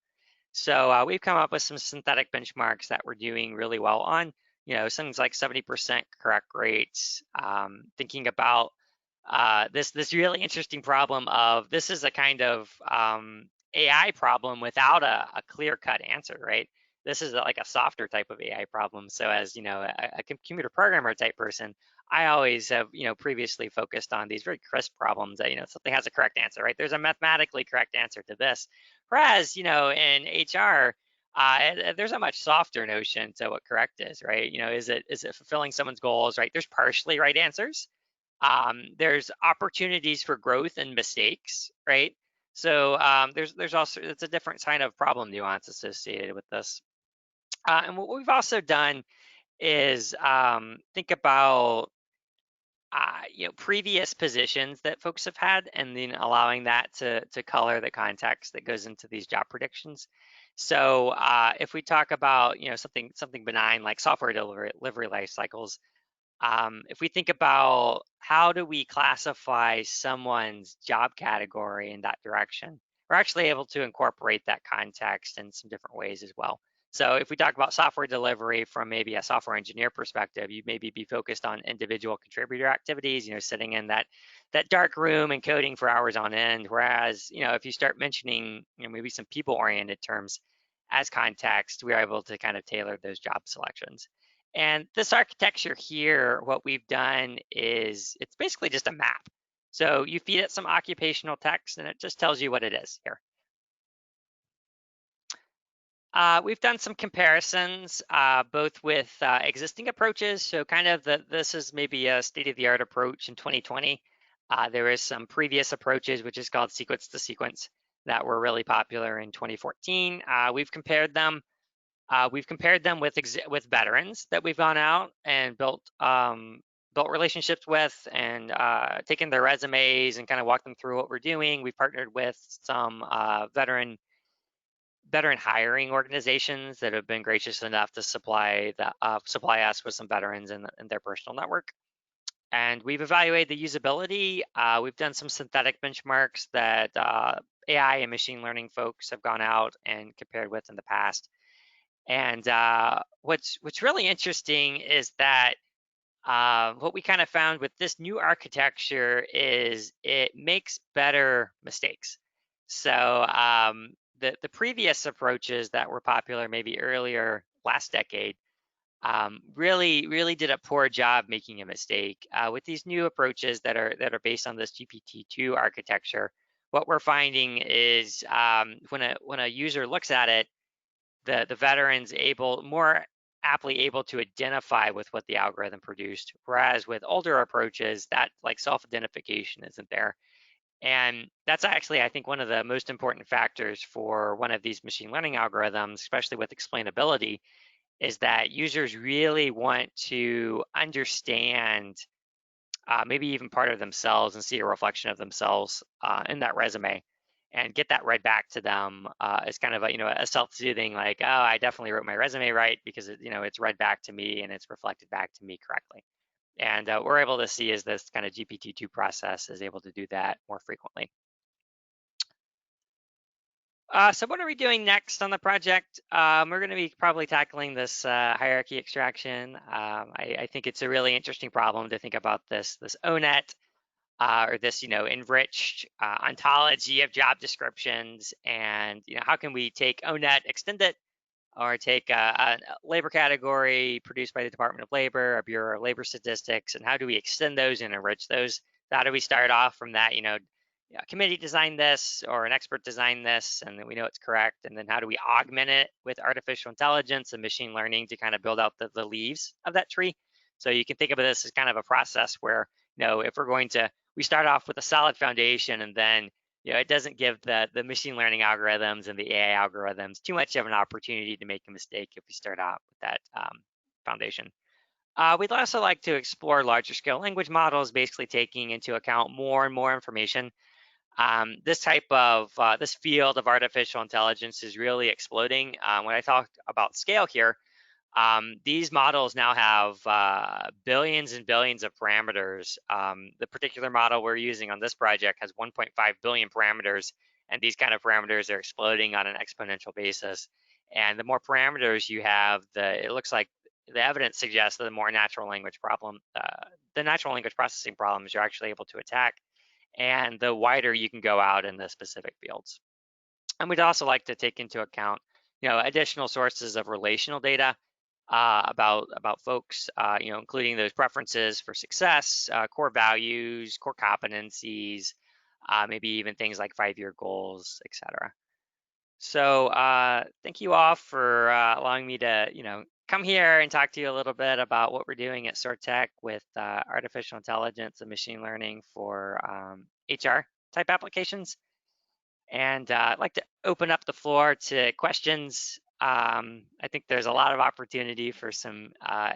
So we've come up with some synthetic benchmarks that we're doing really well on. You know, things like 70% correct rates. Thinking about this really interesting problem of this is a kind of AI problem without a clear-cut answer, right? This is like a softer type of AI problem. So as you know, a computer programmer type person, I always have, you know, previously focused on these very crisp problems that, you know, something has a correct answer, right? There's a mathematically correct answer to this. Whereas, you know, in HR, there's a much softer notion to what correct is, right? You know, is it fulfilling someone's goals, right? There's partially right answers. There's opportunities for growth and mistakes, right? So there's also, it's a different kind of problem nuance associated with this. And what we've also done is think about you know, previous positions that folks have had, and then allowing that to color the context that goes into these job predictions. So if we talk about, you know, something benign like software delivery life cycles, if we think about how do we classify someone's job category in that direction, we're actually able to incorporate that context in some different ways as well. So if we talk about software delivery from maybe a software engineer perspective, you maybe be focused on individual contributor activities, you know, sitting in that dark room and coding for hours on end. Whereas, you know, if you start mentioning, you know, maybe some people-oriented terms as context, we're able to kind of tailor those job selections. And this architecture here, what we've done is it's basically just a map. So you feed it some occupational text and it just tells you what it is here. We've done some comparisons, both with existing approaches. So kind of this is maybe a state-of-the-art approach in 2020. There is some previous approaches, which is called sequence to sequence, that were really popular in 2014. We've compared them with veterans that we've gone out and built relationships with, and taken their resumes and kind of walked them through what we're doing. We've partnered with some veteran hiring organizations that have been gracious enough to supply us with some veterans in their personal network. And we've evaluated the usability. We've done some synthetic benchmarks that AI and machine learning folks have gone out and compared with in the past. And what's really interesting is that what we kind of found with this new architecture is it makes better mistakes. So the previous approaches that were popular maybe earlier last decade really did a poor job making a mistake. With these new approaches that are based on this GPT-2 architecture, what we're finding is when a user looks at it, the veterans more aptly able to identify with what the algorithm produced, whereas with older approaches, that like self-identification isn't there. And that's actually, I think, one of the most important factors for one of these machine learning algorithms, especially with explainability, is that users really want to understand maybe even part of themselves and see a reflection of themselves in that resume, and get that read back to them as kind of a, you know, a self-soothing, like, oh, I definitely wrote my resume right because it's read back to me and it's reflected back to me correctly. And we're able to see as this kind of GPT-2 process is able to do that more frequently. So what are we doing next on the project? We're going to be probably tackling this hierarchy extraction. I think it's a really interesting problem to think about this ONET, or this, enriched ontology of job descriptions, and how can we take ONET, extend it, or take a labor category produced by the Department of Labor, a Bureau of Labor Statistics, and how do we extend those and enrich those? How do we start off from that, a committee designed this or an expert designed this, and then we know it's correct, and then how do we augment it with artificial intelligence and machine learning to kind of build out the leaves of that tree? So you can think of this as kind of a process where, if we start off with a solid foundation, and then it doesn't give the machine learning algorithms and the AI algorithms too much of an opportunity to make a mistake if we start out with that foundation. We'd also like to explore larger scale language models, basically taking into account more and more information. This field of artificial intelligence is really exploding. When I talk about scale here, these models now have billions and billions of parameters. The particular model we're using on this project has 1.5 billion parameters, and these kind of parameters are exploding on an exponential basis. And the more parameters you have, it looks like the evidence suggests that the more natural language processing problems you're actually able to attack, and the wider you can go out in the specific fields. And we'd also like to take into account, additional sources of relational data about folks, including those preferences for success, core values, core competencies, maybe even things like 5-year goals, etc. So thank you all for allowing me to, come here and talk to you a little bit about what we're doing at SORTEC with artificial intelligence and machine learning for HR type applications. And I'd like to open up the floor to questions. I think there's a lot of opportunity for some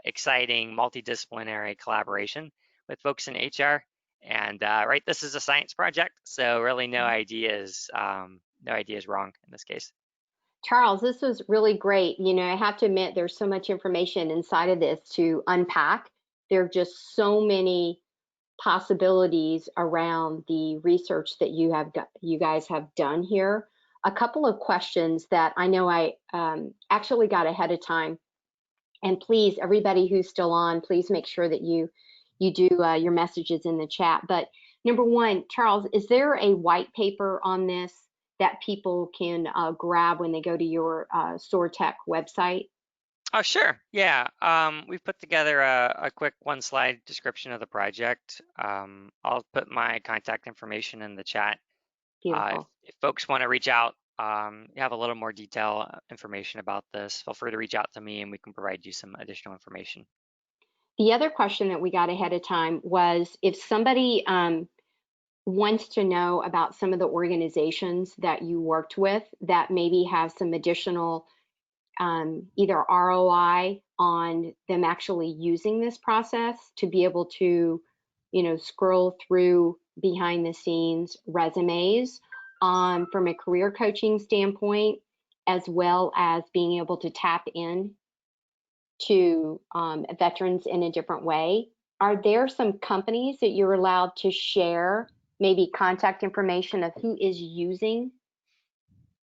exciting multidisciplinary collaboration with folks in HR. And this is a science project, so really no idea is wrong in this case. Charles, this was really great. I have to admit there's so much information inside of this to unpack. There are just so many possibilities around the research that you guys have done here. A couple of questions that I know I actually got ahead of time, and please, everybody who's still on, please make sure that you do your messages in the chat. But number one, Charles, is there a white paper on this that people can grab when they go to your SORTEC website? Oh, sure. Yeah. We've put together a quick 1-slide description of the project. I'll put my contact information in the chat. Beautiful. If folks want to reach out, you have a little more detail information about this, feel free to reach out to me and we can provide you some additional information. The other question that we got ahead of time was if somebody wants to know about some of the organizations that you worked with that maybe have some additional either ROI on them actually using this process to be able to, scroll through behind the scenes resumes from a career coaching standpoint, as well as being able to tap in to veterans in a different way. Are there some companies that you're allowed to share maybe contact information of who is using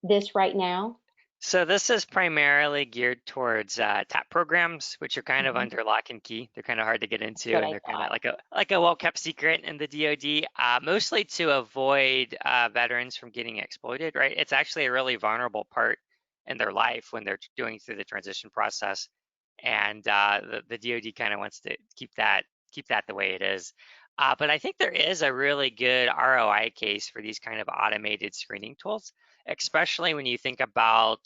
this right now? So this is primarily geared towards TAP programs, which are kind of under lock and key. They're kind of hard to get into, and they're kind of like a well-kept secret in the DoD, mostly to avoid veterans from getting exploited. Right? It's actually a really vulnerable part in their life when they're going through the transition process, and the DoD kind of wants to keep that the way it is. But I think there is a really good ROI case for these kind of automated screening tools, especially when you think about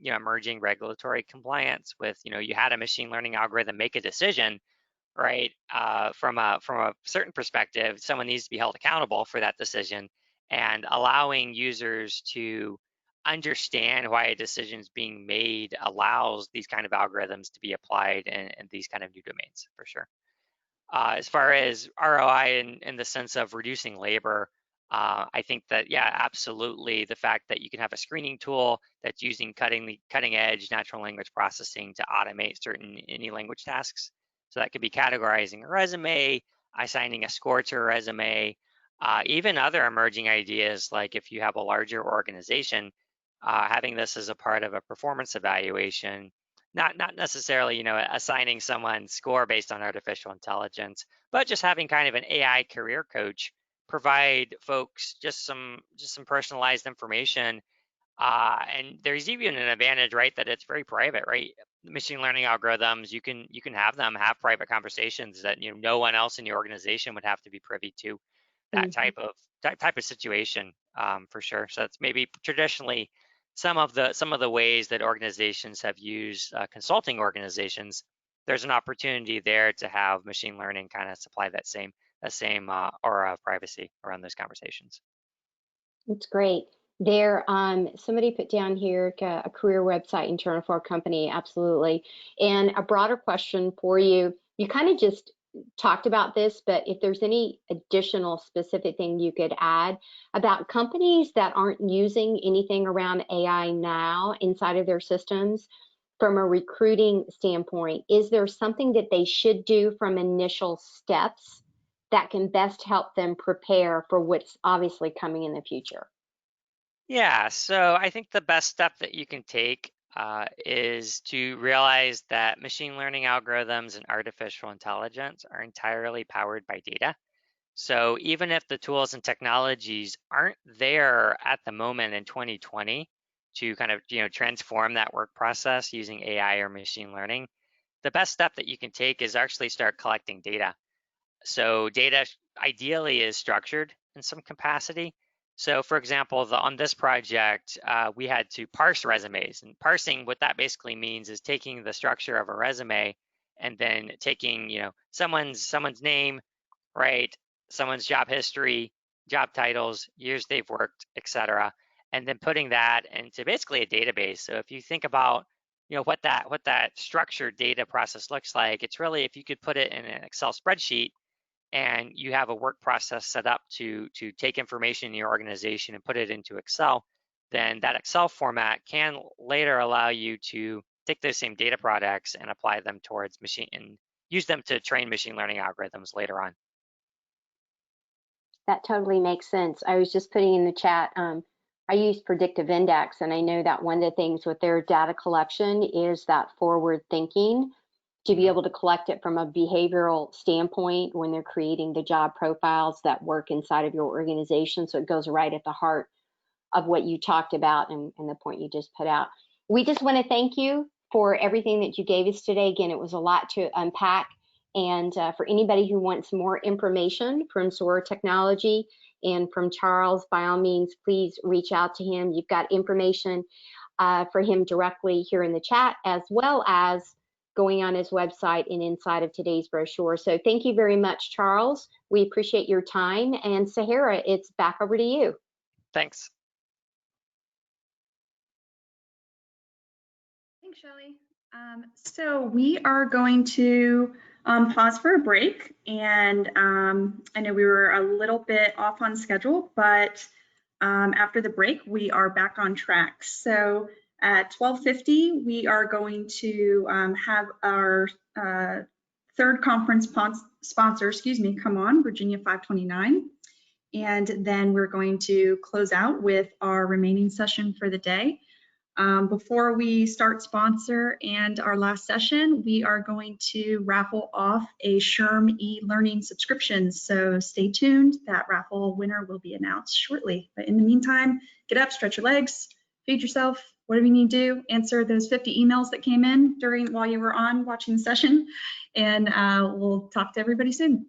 emerging regulatory compliance with, you had a machine learning algorithm make a decision, right? From a certain perspective, someone needs to be held accountable for that decision, and allowing users to understand why a decision is being made allows these kind of algorithms to be applied in these kind of new domains for sure. As far as ROI in the sense of reducing labor, I think that, yeah, absolutely. The fact that you can have a screening tool that's using cutting edge natural language processing to automate certain any language tasks So that could be categorizing a resume, assigning a score to a resume, even other emerging ideas, like if you have a larger organization, having this as a part of a performance evaluation, not necessarily, assigning someone score based on artificial intelligence, but just having kind of an AI career coach provide folks just some personalized information. And there's even an advantage, right, that it's very private, right? Machine learning algorithms, you can have them have private conversations that no one else in your organization would have to be privy to. That Mhm. type of situation, for sure. So that's maybe traditionally some of the ways that organizations have used, consulting organizations. There's an opportunity there to have machine learning kind of supply that same aura of privacy around those conversations. That's great. Somebody put down here a career website internal for a company, absolutely. And a broader question for you. You kind of just talked about this, but if there's any additional specific thing you could add about companies that aren't using anything around AI now inside of their systems, from a recruiting standpoint, is there something that they should do from initial steps that can best help them prepare for what's obviously coming in the future? Yeah, so I think the best step that you can take is to realize that machine learning algorithms and artificial intelligence are entirely powered by data. So even if the tools and technologies aren't there at the moment in 2020 to kind of transform that work process using AI or machine learning, the best step that you can take is actually start collecting data. So data ideally is structured in some capacity. So for example, on this project, we had to parse resumes. And parsing, what that basically means is taking the structure of a resume and then taking, someone's name, right? Someone's job history, job titles, years they've worked, etc., and then putting that into basically a database. So if you think about, what that structured data process looks like, it's really if you could put it in an Excel spreadsheet and you have a work process set up to take information in your organization and put it into Excel, then that Excel format can later allow you to take those same data products and apply them towards machine and use them to train machine learning algorithms later on. That totally makes sense. I was just putting in the chat, I use predictive index, and I know that one of the things with their data collection is that forward thinking to be able to collect it from a behavioral standpoint when they're creating the job profiles that work inside of your organization. So it goes right at the heart of what you talked about and the point you just put out. We just want to thank you for everything that you gave us today. Again, it was a lot to unpack. And for anybody who wants more information from Sora Technology and from Charles, by all means, please reach out to him. You've got information for him directly here in the chat, as well as going on his website and inside of today's brochure. So thank you very much, Charles. We appreciate your time. And Sahara, it's back over to you. Thanks. Thanks, Shelley. So we are going to pause for a break, and I know we were a little bit off on schedule, but after the break, we are back on track. So at 12:50, we are going to have our third conference sponsor, come on, Virginia 529. And then we're going to close out with our remaining session for the day. Before we start sponsor and our last session, we are going to raffle off a SHRM e-learning subscription. So stay tuned, that raffle winner will be announced shortly. But in the meantime, get up, stretch your legs, feed yourself, whatever you need to do, answer those 50 emails that came in while you were on watching the session, and we'll talk to everybody soon.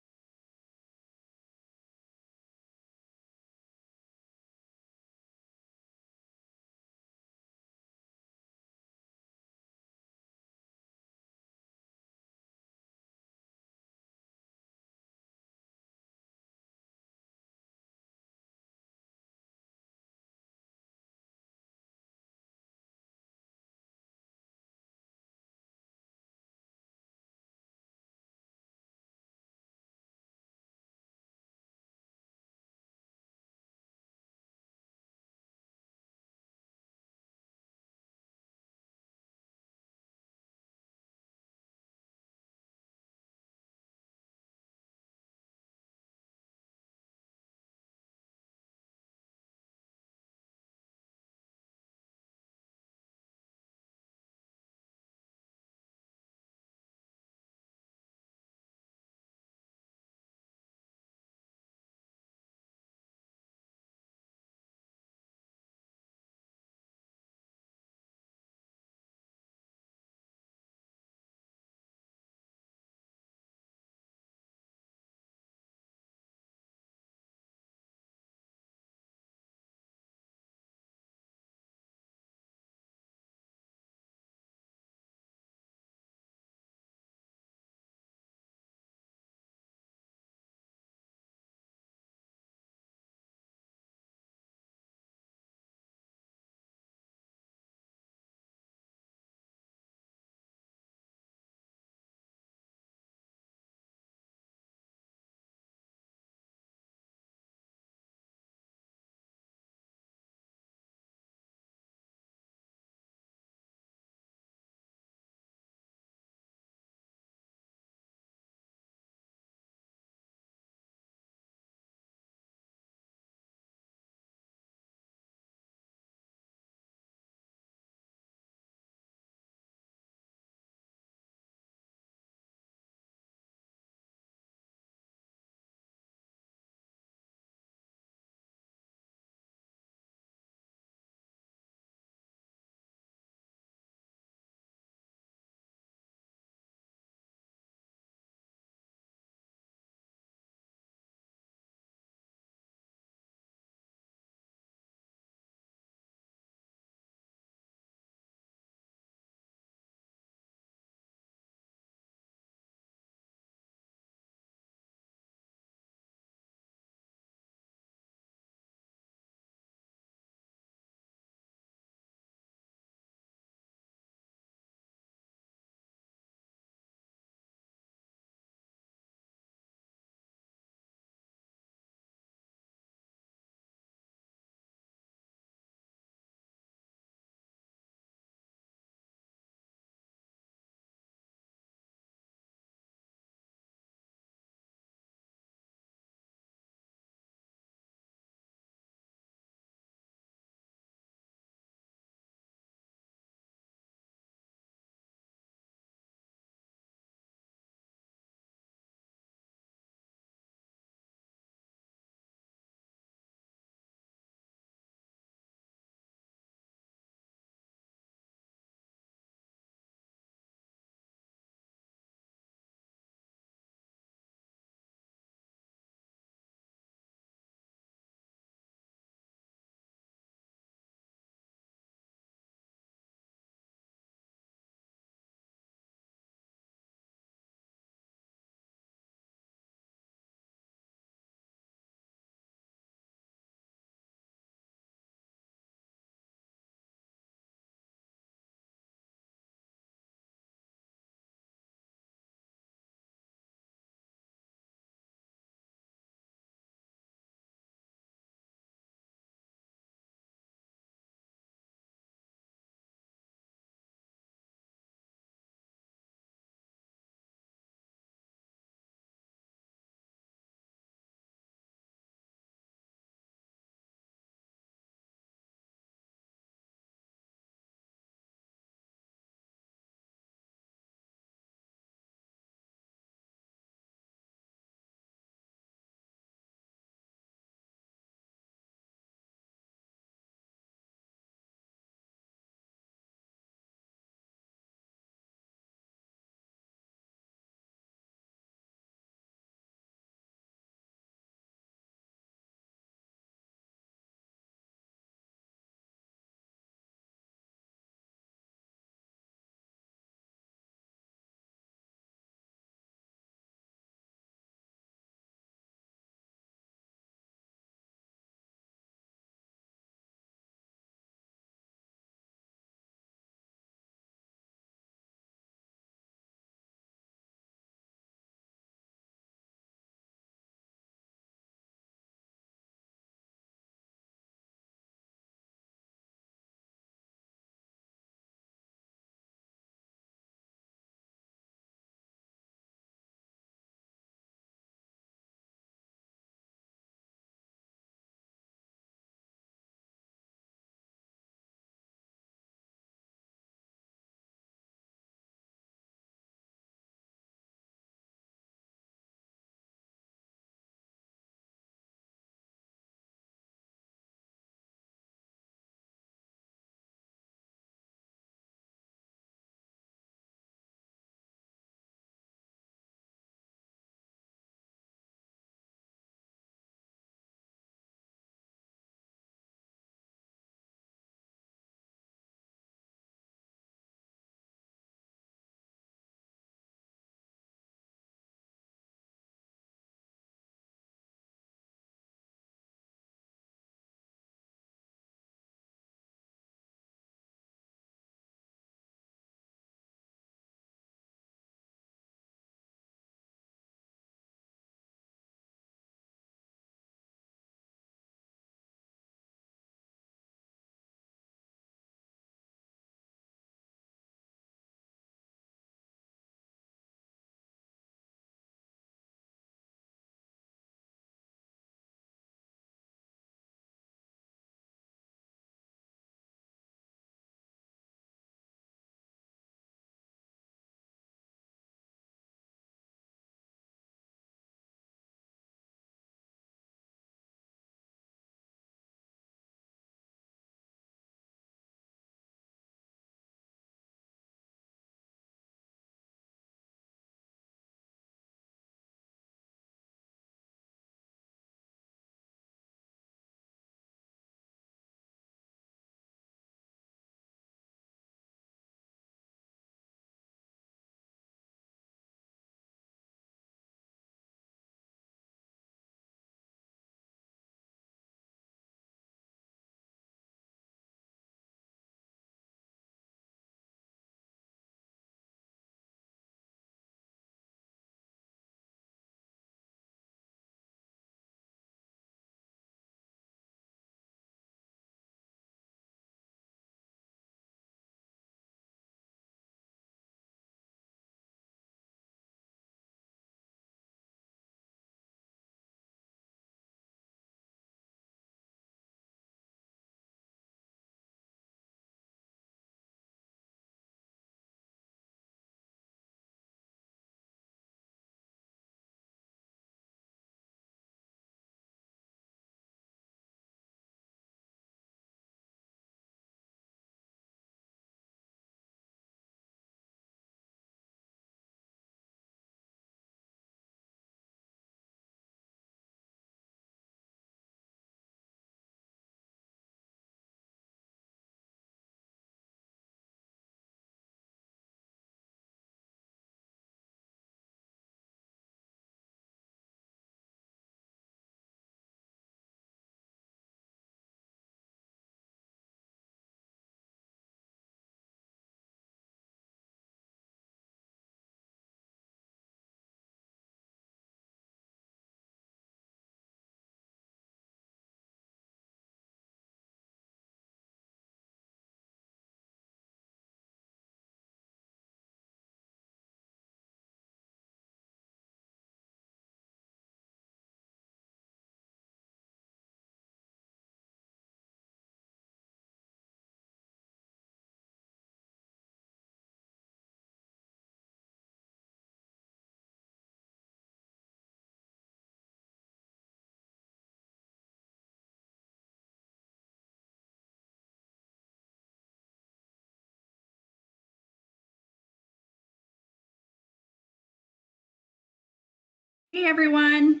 Hey everyone,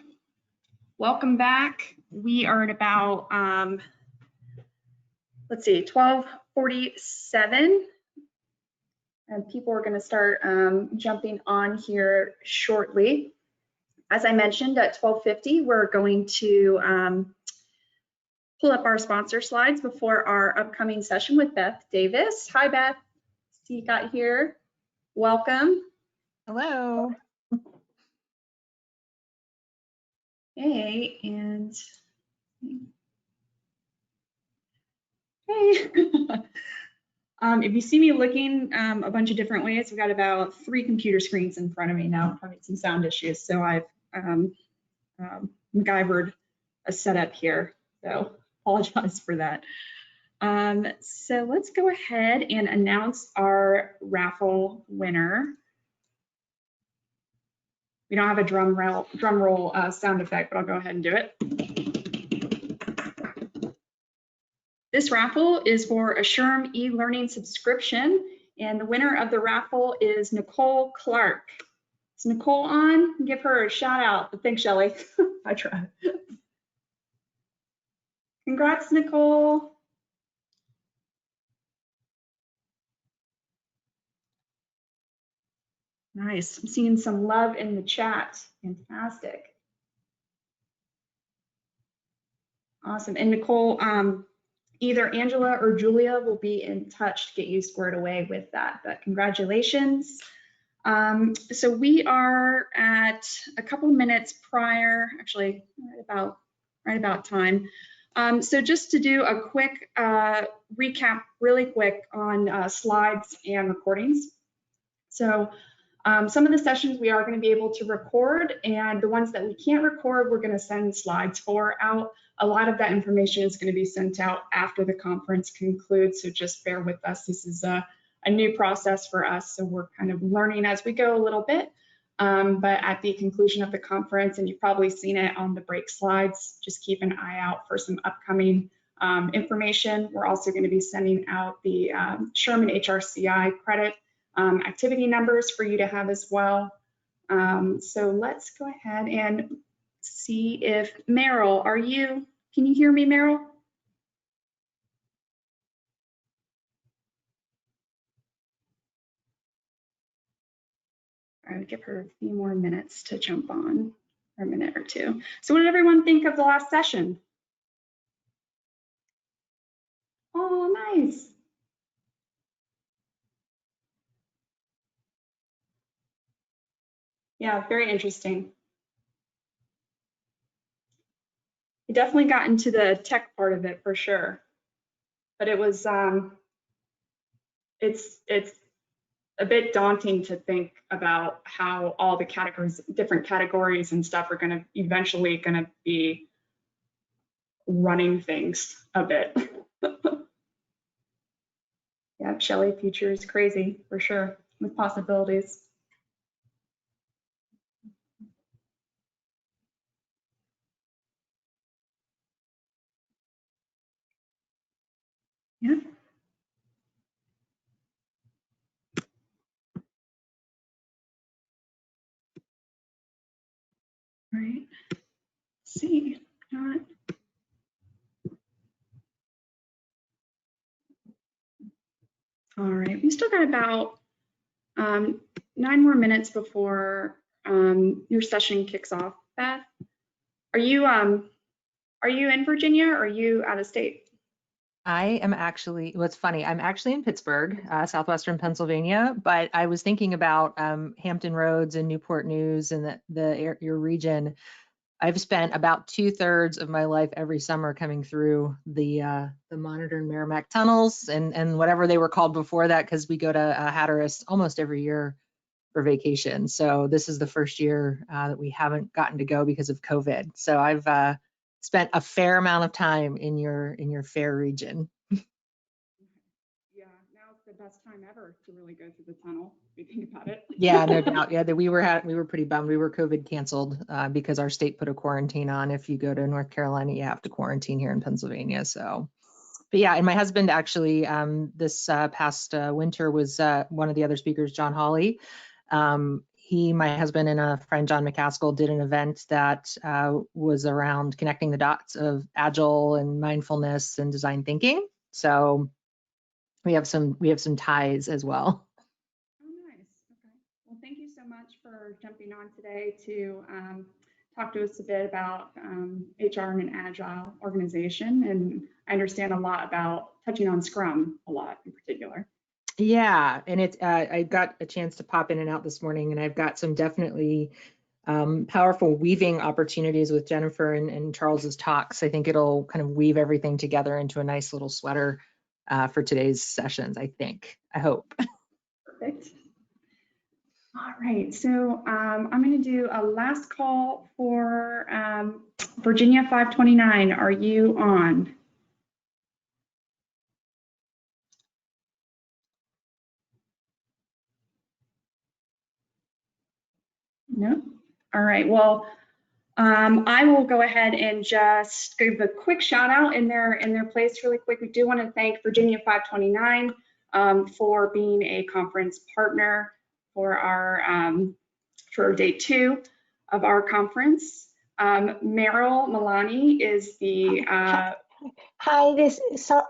welcome back. We are at about, let's see, 12:47, and people are going to start jumping on here shortly. As I mentioned, at 12:50, we're going to pull up our sponsor slides before our upcoming session with Beth Davis. Hi, Beth. See you got here. Welcome. Hello. Hey, and hey. If you see me looking a bunch of different ways, we've got about 3 computer screens in front of me now, having some sound issues. So I've MacGyvered a setup here. So apologize for that. So let's go ahead and announce our raffle winner. We don't have a drum roll sound effect, but I'll go ahead and do it. This raffle is for a SHRM e-learning subscription, and the winner of the raffle is Nicole Clark. Is Nicole on? Give her a shout out. Thanks, Shelly. I tried. Congrats, Nicole. Nice. I'm seeing some love in the chat. Fantastic. Awesome. And Nicole, either Angela or Julia will be in touch to get you squared away with that, but congratulations. So we are at a couple minutes prior, actually right about time. So just to do a quick recap really quick on slides and recordings. So some of the sessions we are going to be able to record, and the ones that we can't record, we're going to send slides for out. A lot of that information is going to be sent out after the conference concludes, so just bear with us. This is a new process for us, so we're kind of learning as we go a little bit. But at the conclusion of the conference, and you've probably seen it on the break slides, just keep an eye out for some upcoming information. We're also going to be sending out the SHRM and HRCI credit activity numbers for you to have as well. So let's go ahead and see if Meryl, can you hear me, Meryl? All right, give her a few more minutes to jump on, or a minute or two. So what did everyone think of the last session? Oh, nice. Yeah, very interesting. We definitely got into the tech part of it for sure, but it was it's a bit daunting to think about how all the categories, different categories and stuff are going to eventually going to be running things a bit. Yeah, Shelly, future is crazy for sure with possibilities. Yeah. All right. Let's see. All right. We still got about 9 more minutes before your session kicks off. Beth, are you in Virginia or are you out of state? I am actually, what's funny, I'm actually in Pittsburgh, southwestern Pennsylvania, but I was thinking about Hampton Roads and Newport News and your region. I've spent about 2/3 of my life every summer coming through the Monitor and Merrimack tunnels and whatever they were called before that, because we go to Hatteras almost every year for vacation. So this is the first year that we haven't gotten to go because of COVID. So I've spent a fair amount of time in your fair region. Yeah, now it's the best time ever to really go through the tunnel, if you think about it. Yeah, no doubt. Yeah, we were pretty bummed. We were COVID canceled because our state put a quarantine on. If you go to North Carolina, you have to quarantine here in Pennsylvania. So, but yeah, and my husband actually this past winter was one of the other speakers, John Hawley. my husband, and a friend, John McCaskill, did an event that was around connecting the dots of agile and mindfulness and design thinking. So we have some ties as well. Oh, nice. Okay. Well, thank you so much for jumping on today to talk to us a bit about HR in an agile organization. And I understand a lot about touching on Scrum a lot in particular. Yeah, and it's I got a chance to pop in and out this morning, and I've got some definitely powerful weaving opportunities with Jennifer and Charles's talks. I think it'll kind of weave everything together into a nice little sweater for today's sessions, I hope. Perfect. All right, so I'm going to do a last call for Virginia 529. Are you on? No. All right, well, I will go ahead and just give a quick shout out in their place really quick. We do want to thank Virginia 529 for being a conference partner for our for day 2 of our conference. Meryl Milani is the Hi,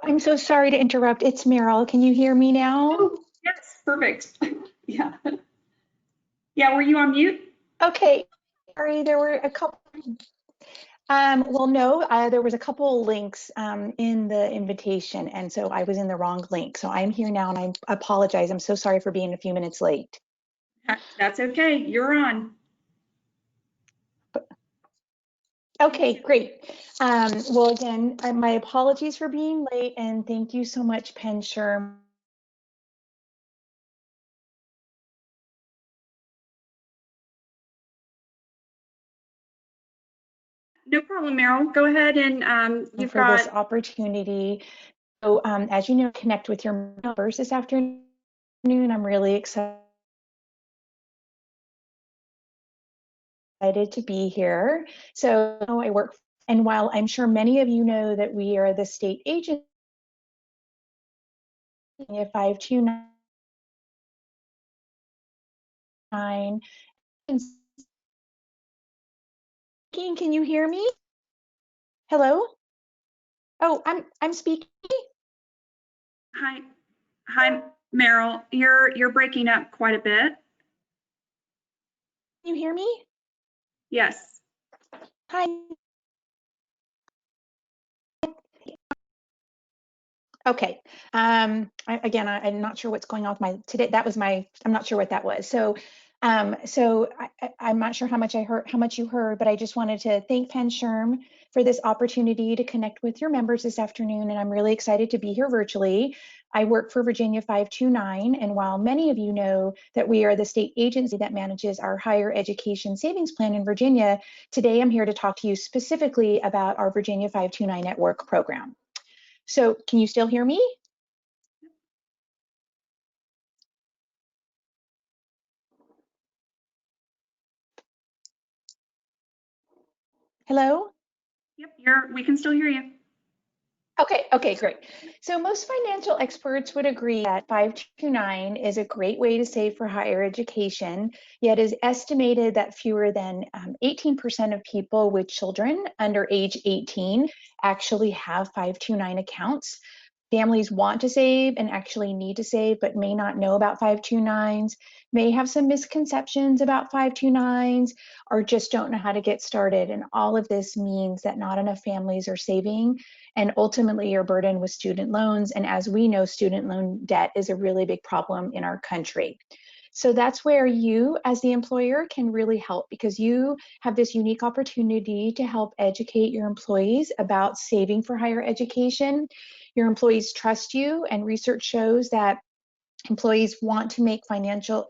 I'm so sorry to interrupt. It's Meryl. Can you hear me now? Oh, yes, perfect. Yeah. Yeah, were you on mute? Okay. Sorry, there were a couple. Well, no, there was a couple links in the invitation, and so I was in the wrong link. So I'm here now, and I apologize. I'm so sorry for being a few minutes late. That's okay. You're on. Okay, great. Well, again, my apologies for being late, and thank you so much, PenSHRM. No problem, Meryl. Go ahead and you've For got this opportunity. So as you know, connect with your members this afternoon. I'm really excited to be here. So I work, and while I'm sure many of you know that we are the state agency, 529. Can you hear me? Hello? Oh, I'm speaking. Hi, Meryl. You're breaking up quite a bit. Can you hear me? Yes. Hi. Okay. Again, I'm not sure what's going on with my today. That was my. I'm not sure what that was. So, I'm not sure how much you heard, but I just wanted to thank PenSHRM for this opportunity to connect with your members this afternoon, and I'm really excited to be here virtually. I work for Virginia 529, and while many of you know that we are the state agency that manages our higher education savings plan in Virginia, today I'm here to talk to you specifically about our Virginia 529 at Work program. So can you still hear me? Hello? Yep, we can still hear you. Okay, great. So most financial experts would agree that 529 is a great way to save for higher education, yet is estimated that fewer than 18% of people with children under age 18 actually have 529 accounts. Families want to save and actually need to save, but may not know about 529s, may have some misconceptions about 529s, or just don't know how to get started. And all of this means that not enough families are saving, and ultimately you're burdened with student loans. And as we know, student loan debt is a really big problem in our country. So that's where you as the employer can really help, because you have this unique opportunity to help educate your employees about saving for higher education. Your employees trust you, and research shows that employees want to make financial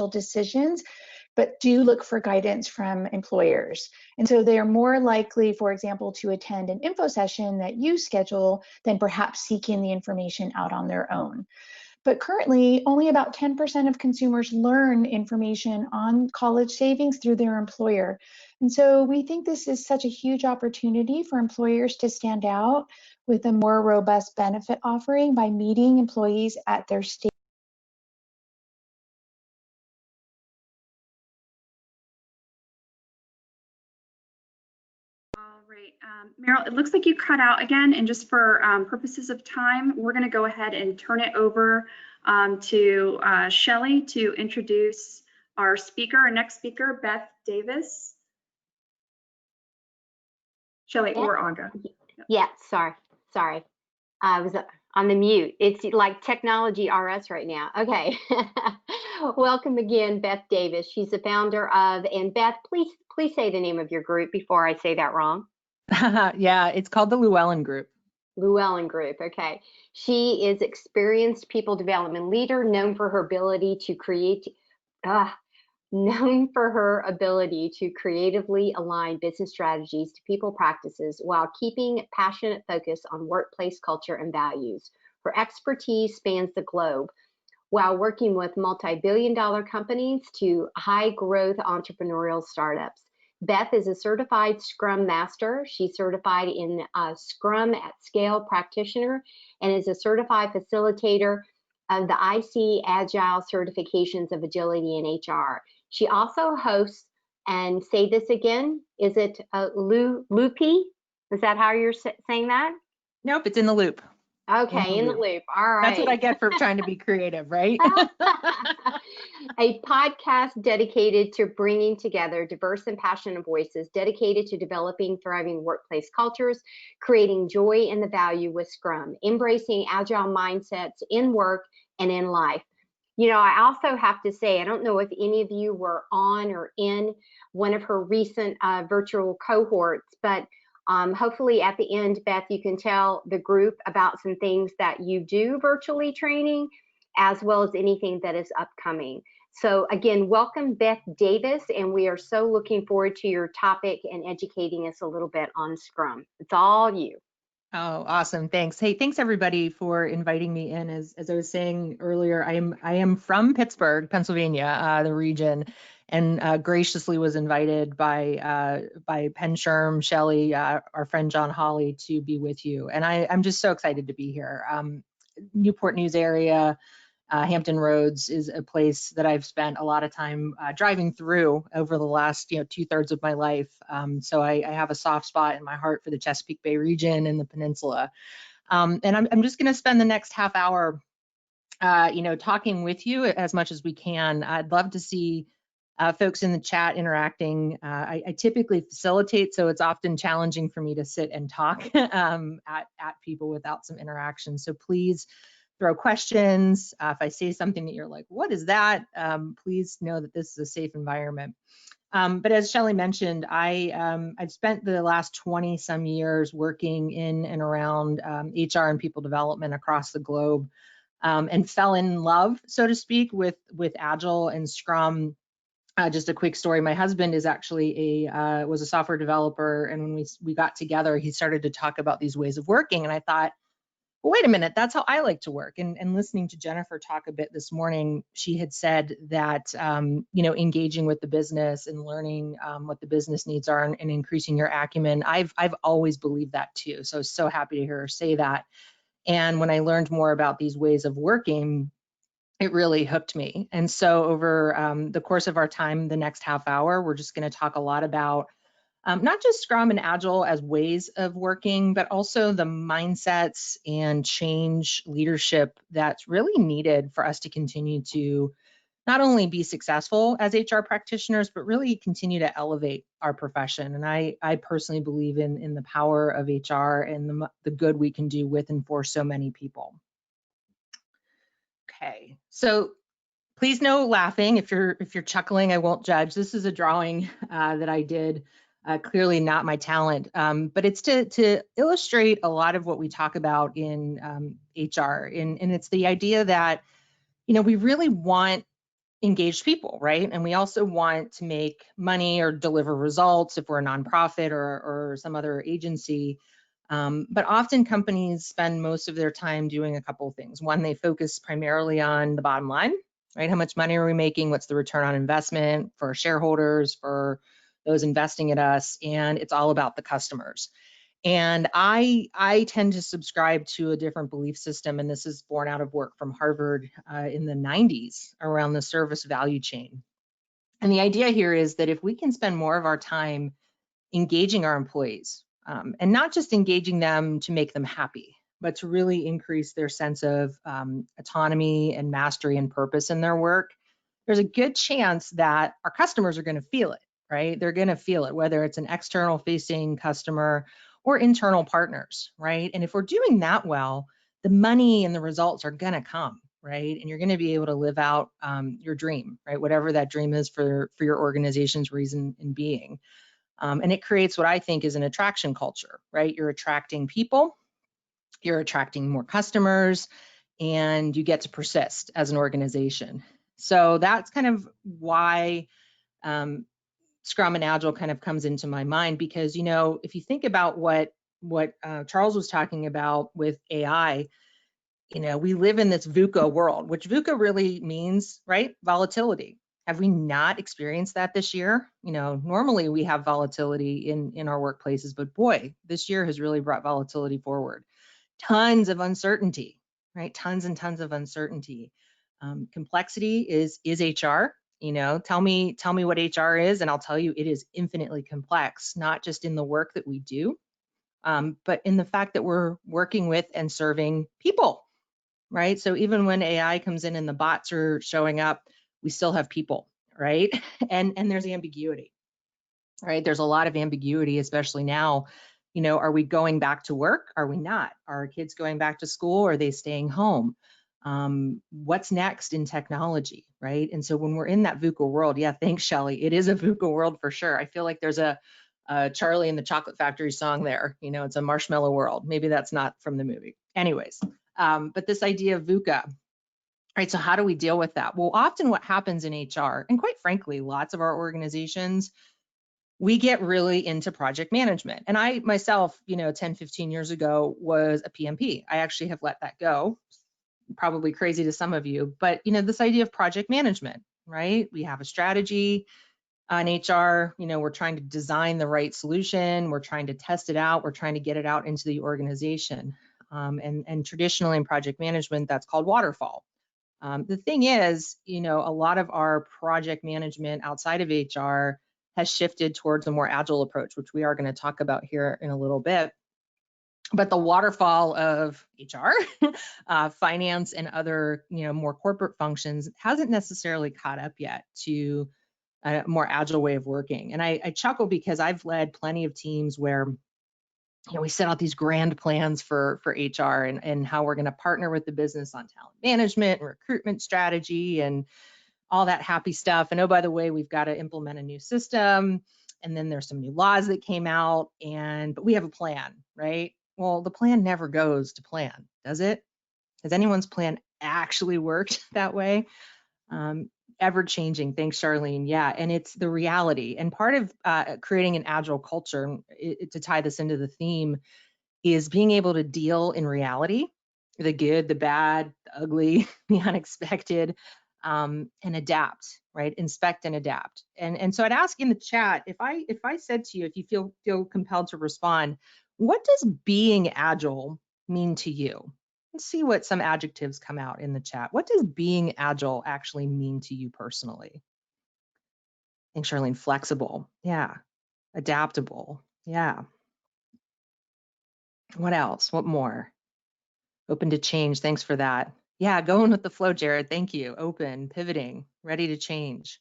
decisions, but do look for guidance from employers. And so they are more likely, for example, to attend an info session that you schedule than perhaps seeking the information out on their own. But currently, only about 10% of consumers learn information on college savings through their employer. And so we think this is such a huge opportunity for employers to stand out with a more robust benefit offering by meeting employees at their state Meryl, it looks like you cut out again, and just for purposes of time, we're going to go ahead and turn it over to Shelley to introduce our speaker, our next speaker, Beth Davis. Shelley or Aga. Yeah, sorry. I was on the mute. It's like technology RS right now. Okay. Welcome again, Beth Davis. She's the founder of, and Beth, please say the name of your group before I say that wrong. Yeah, it's called the Llewellyn Group. Llewellyn Group, okay. She is experienced people development leader, known for her ability to creatively align business strategies to people practices while keeping passionate focus on workplace culture and values. Her expertise spans the globe while working with multi-billion-dollar companies to high-growth entrepreneurial startups. Beth is a certified Scrum Master. She's certified in Scrum at Scale practitioner and is a certified facilitator of the IC Agile certifications of agility in HR. She also hosts, and say this again, is it Loopy? Is that how you're saying that? Nope, it's in the loop. Okay, in the loop. All right. That's what I get for trying to be creative, right? A podcast dedicated to bringing together diverse and passionate voices, dedicated to developing thriving workplace cultures, creating joy in the value with Scrum, embracing agile mindsets in work and in life. You know, I also have to say, I don't know if any of you were on or in one of her recent virtual cohorts, but hopefully at the end, Beth, you can tell the group about some things that you do virtually training, as well as anything that is upcoming. So again, welcome Beth Davis, and we are so looking forward to your topic and educating us a little bit on Scrum. It's all you. Oh, awesome. Thanks. Hey, thanks everybody for inviting me in. As I was saying earlier, I am from Pittsburgh, Pennsylvania, the region, and graciously was invited by PenSHRM, Shelley, our friend John Hawley, to be with you. And I'm just so excited to be here. Newport News area, Hampton Roads is a place that I've spent a lot of time driving through over the last 2/3 of my life. So I have a soft spot in my heart for the Chesapeake Bay region and the peninsula. And I'm just going to spend the next half hour, talking with you as much as we can. I'd love to see folks in the chat interacting. I typically facilitate, so it's often challenging for me to sit and talk at people without some interaction. So please throw questions. If I say something that you're like, what is that? Please know that this is a safe environment. But as Shelley mentioned, I've spent the last 20 some years working in and around HR and people development across the globe, and fell in love, so to speak, with Agile and Scrum. Just a quick story. My husband is actually was a software developer, and when we got together, he started to talk about these ways of working, and I thought, well, wait a minute, that's how I like to work. And listening to Jennifer talk a bit this morning, she had said that, engaging with the business and learning what the business needs are and increasing your acumen. I've always believed that too. So happy to hear her say that. And when I learned more about these ways of working, it really hooked me. And so over the course of our time, the next half hour, we're just going to talk a lot about not just Scrum and Agile as ways of working, but also the mindsets and change leadership that's really needed for us to continue to not only be successful as HR practitioners, but really continue to elevate our profession. And I personally believe in the power of HR and the good we can do with and for so many people. Okay, so please no laughing. If you're chuckling, I won't judge. This is a drawing that I did. Clearly not my talent, but it's to illustrate a lot of what we talk about in HR. And it's the idea that, we really want engaged people, right? And we also want to make money or deliver results if we're a nonprofit or some other agency. But often companies spend most of their time doing a couple of things. One, they focus primarily on the bottom line, right? How much money are we making? What's the return on investment for shareholders, for those investing in us? And it's all about the customers. And I tend to subscribe to a different belief system, and this is born out of work from Harvard in the 90s around the service value chain. And the idea here is that if we can spend more of our time engaging our employees, and not just engaging them to make them happy, but to really increase their sense of autonomy and mastery and purpose in their work, there's a good chance that our customers are going to feel it, right? They're going to feel it, whether it's an external facing customer or internal partners, right? And if we're doing that well, the money and the results are going to come, right? And you're going to be able to live out your dream, right? Whatever that dream is for your organization's reason in being. And it creates what I think is an attraction culture, right? You're attracting people, you're attracting more customers, and you get to persist as an organization. So that's kind of why Scrum and Agile kind of comes into my mind, because, you know, if you think about what Charles was talking about with AI, you know, we live in this VUCA world, which VUCA really means, right, volatility. Have we not experienced that this year? You know, normally we have volatility in our workplaces, but boy, this year has really brought volatility forward. Tons of uncertainty, right? Tons and tons of uncertainty. Complexity is HR. You know, tell me what HR is, and I'll tell you it is infinitely complex, not just in the work that we do, but in the fact that we're working with and serving people, right? So even when AI comes in and the bots are showing up, we still have people, right? And there's ambiguity, right? There's a lot of ambiguity, especially now. You know, are we going back to work? Are we not? Are our kids going back to school? Or are they staying home? What's next in technology, right? And so when we're in that VUCA world, yeah, thanks, Shelley. It is a VUCA world for sure. I feel like there's a Charlie and the Chocolate Factory song there. You know, it's a marshmallow world. Maybe that's not from the movie. Anyways, but this idea of VUCA, right? So how do we deal with that? Well, often what happens in HR, and quite frankly, lots of our organizations, we get really into project management. And I myself, you know, 10, 15 years ago was a PMP. I actually have let that go. Probably crazy to some of you, but you know, this idea of project management, right? We have a strategy on HR, you know, we're trying to design the right solution, we're trying to test it out, we're trying to get it out into the organization. And traditionally in project management, that's called waterfall. The thing is, you know, a lot of our project management outside of HR has shifted towards a more agile approach, which we are going to talk about here in a little bit. But the waterfall of HR, finance, and other, you know, more corporate functions hasn't necessarily caught up yet to a more agile way of working. And I chuckle because I've led plenty of teams where, you know, we set out these grand plans for HR and how we're going to partner with the business on talent management and recruitment strategy and all that happy stuff. And oh, by the way, we've got to implement a new system. And then there's some new laws that came out, but we have a plan, right? Well, the plan never goes to plan, does it? Has anyone's plan actually worked that way? Ever changing. Thanks, Charlene. Yeah, and it's the reality. And part of creating an agile culture, to tie this into the theme, is being able to deal in reality, the good, the bad, the ugly, the unexpected, and adapt, right? Inspect and adapt. And so I'd ask in the chat, if I said to you, if you feel compelled to respond, what does being agile mean to you? Let's see what some adjectives come out in the chat. What does being agile actually mean to you personally? I think Charlene, flexible. Yeah. Adaptable. Yeah. What else? What more? Open to change. Thanks for that. Yeah, going with the flow, Jared. Thank you. Open, pivoting, ready to change.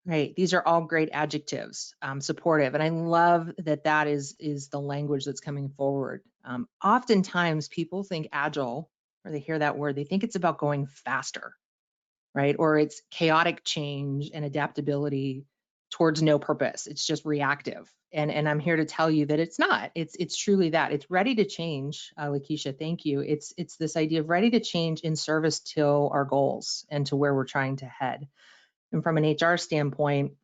Right. These are all great adjectives. Supportive, and I love that is the language that's coming forward. Oftentimes, people think agile, or they hear that word, they think it's about going faster, right? Or it's chaotic change and adaptability towards no purpose. It's just reactive. And I'm here to tell you that it's not. It's truly that. It's ready to change. Lakeisha, thank you. It's this idea of ready to change in service to our goals and to where we're trying to head. And from an HR standpoint,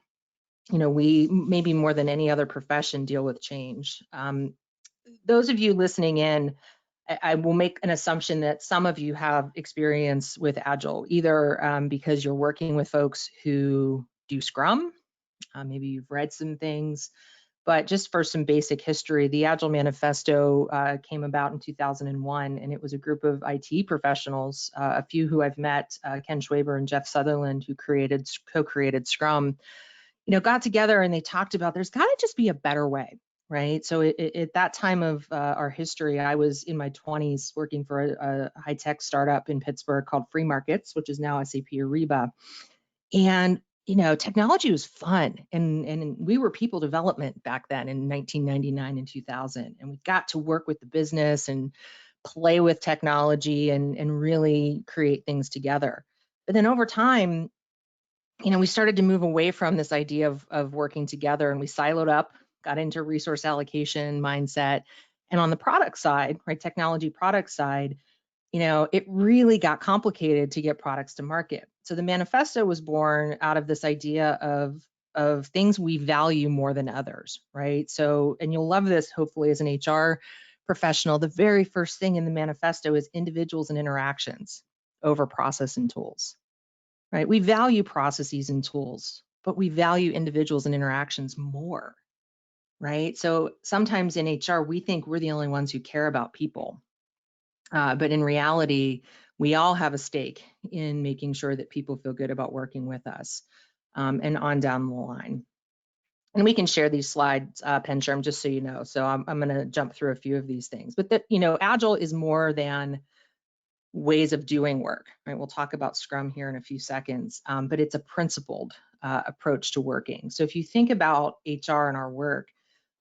you know, we maybe more than any other profession deal with change. Those of you listening in, I will make an assumption that some of you have experience with Agile, either because you're working with folks who do Scrum, maybe you've read some things, but just for some basic history, the Agile Manifesto came about in 2001, and it was a group of IT professionals, a few who I've met, Ken Schwaber and Jeff Sutherland, who co-created Scrum, you know, got together and they talked about there's got to just be a better way, right? So at that time of our history, I was in my 20s working for a high-tech startup in Pittsburgh called Free Markets, which is now SAP Ariba. And technology was fun, and we were people development back then in 1999 and 2000, and we got to work with the business and play with technology and really create things together. But then over time, we started to move away from this idea of working together, and we siloed up, got into resource allocation mindset. And on the product side, right, technology product side, it really got complicated to get products to market. So the manifesto was born out of this idea of things we value more than others, right? So, and you'll love this, hopefully, as an HR professional, the very first thing in the manifesto is individuals and interactions over process and tools, right? We value processes and tools, but we value individuals and interactions more, right? So sometimes in HR, we think we're the only ones who care about people. But in reality, we all have a stake in making sure that people feel good about working with us, and on down the line. And we can share these slides, PenSHRM, just so you know. So I'm going to jump through a few of these things. But that, Agile is more than ways of doing work, right? We'll talk about Scrum here in a few seconds, but it's a principled approach to working. So if you think about HR and our work,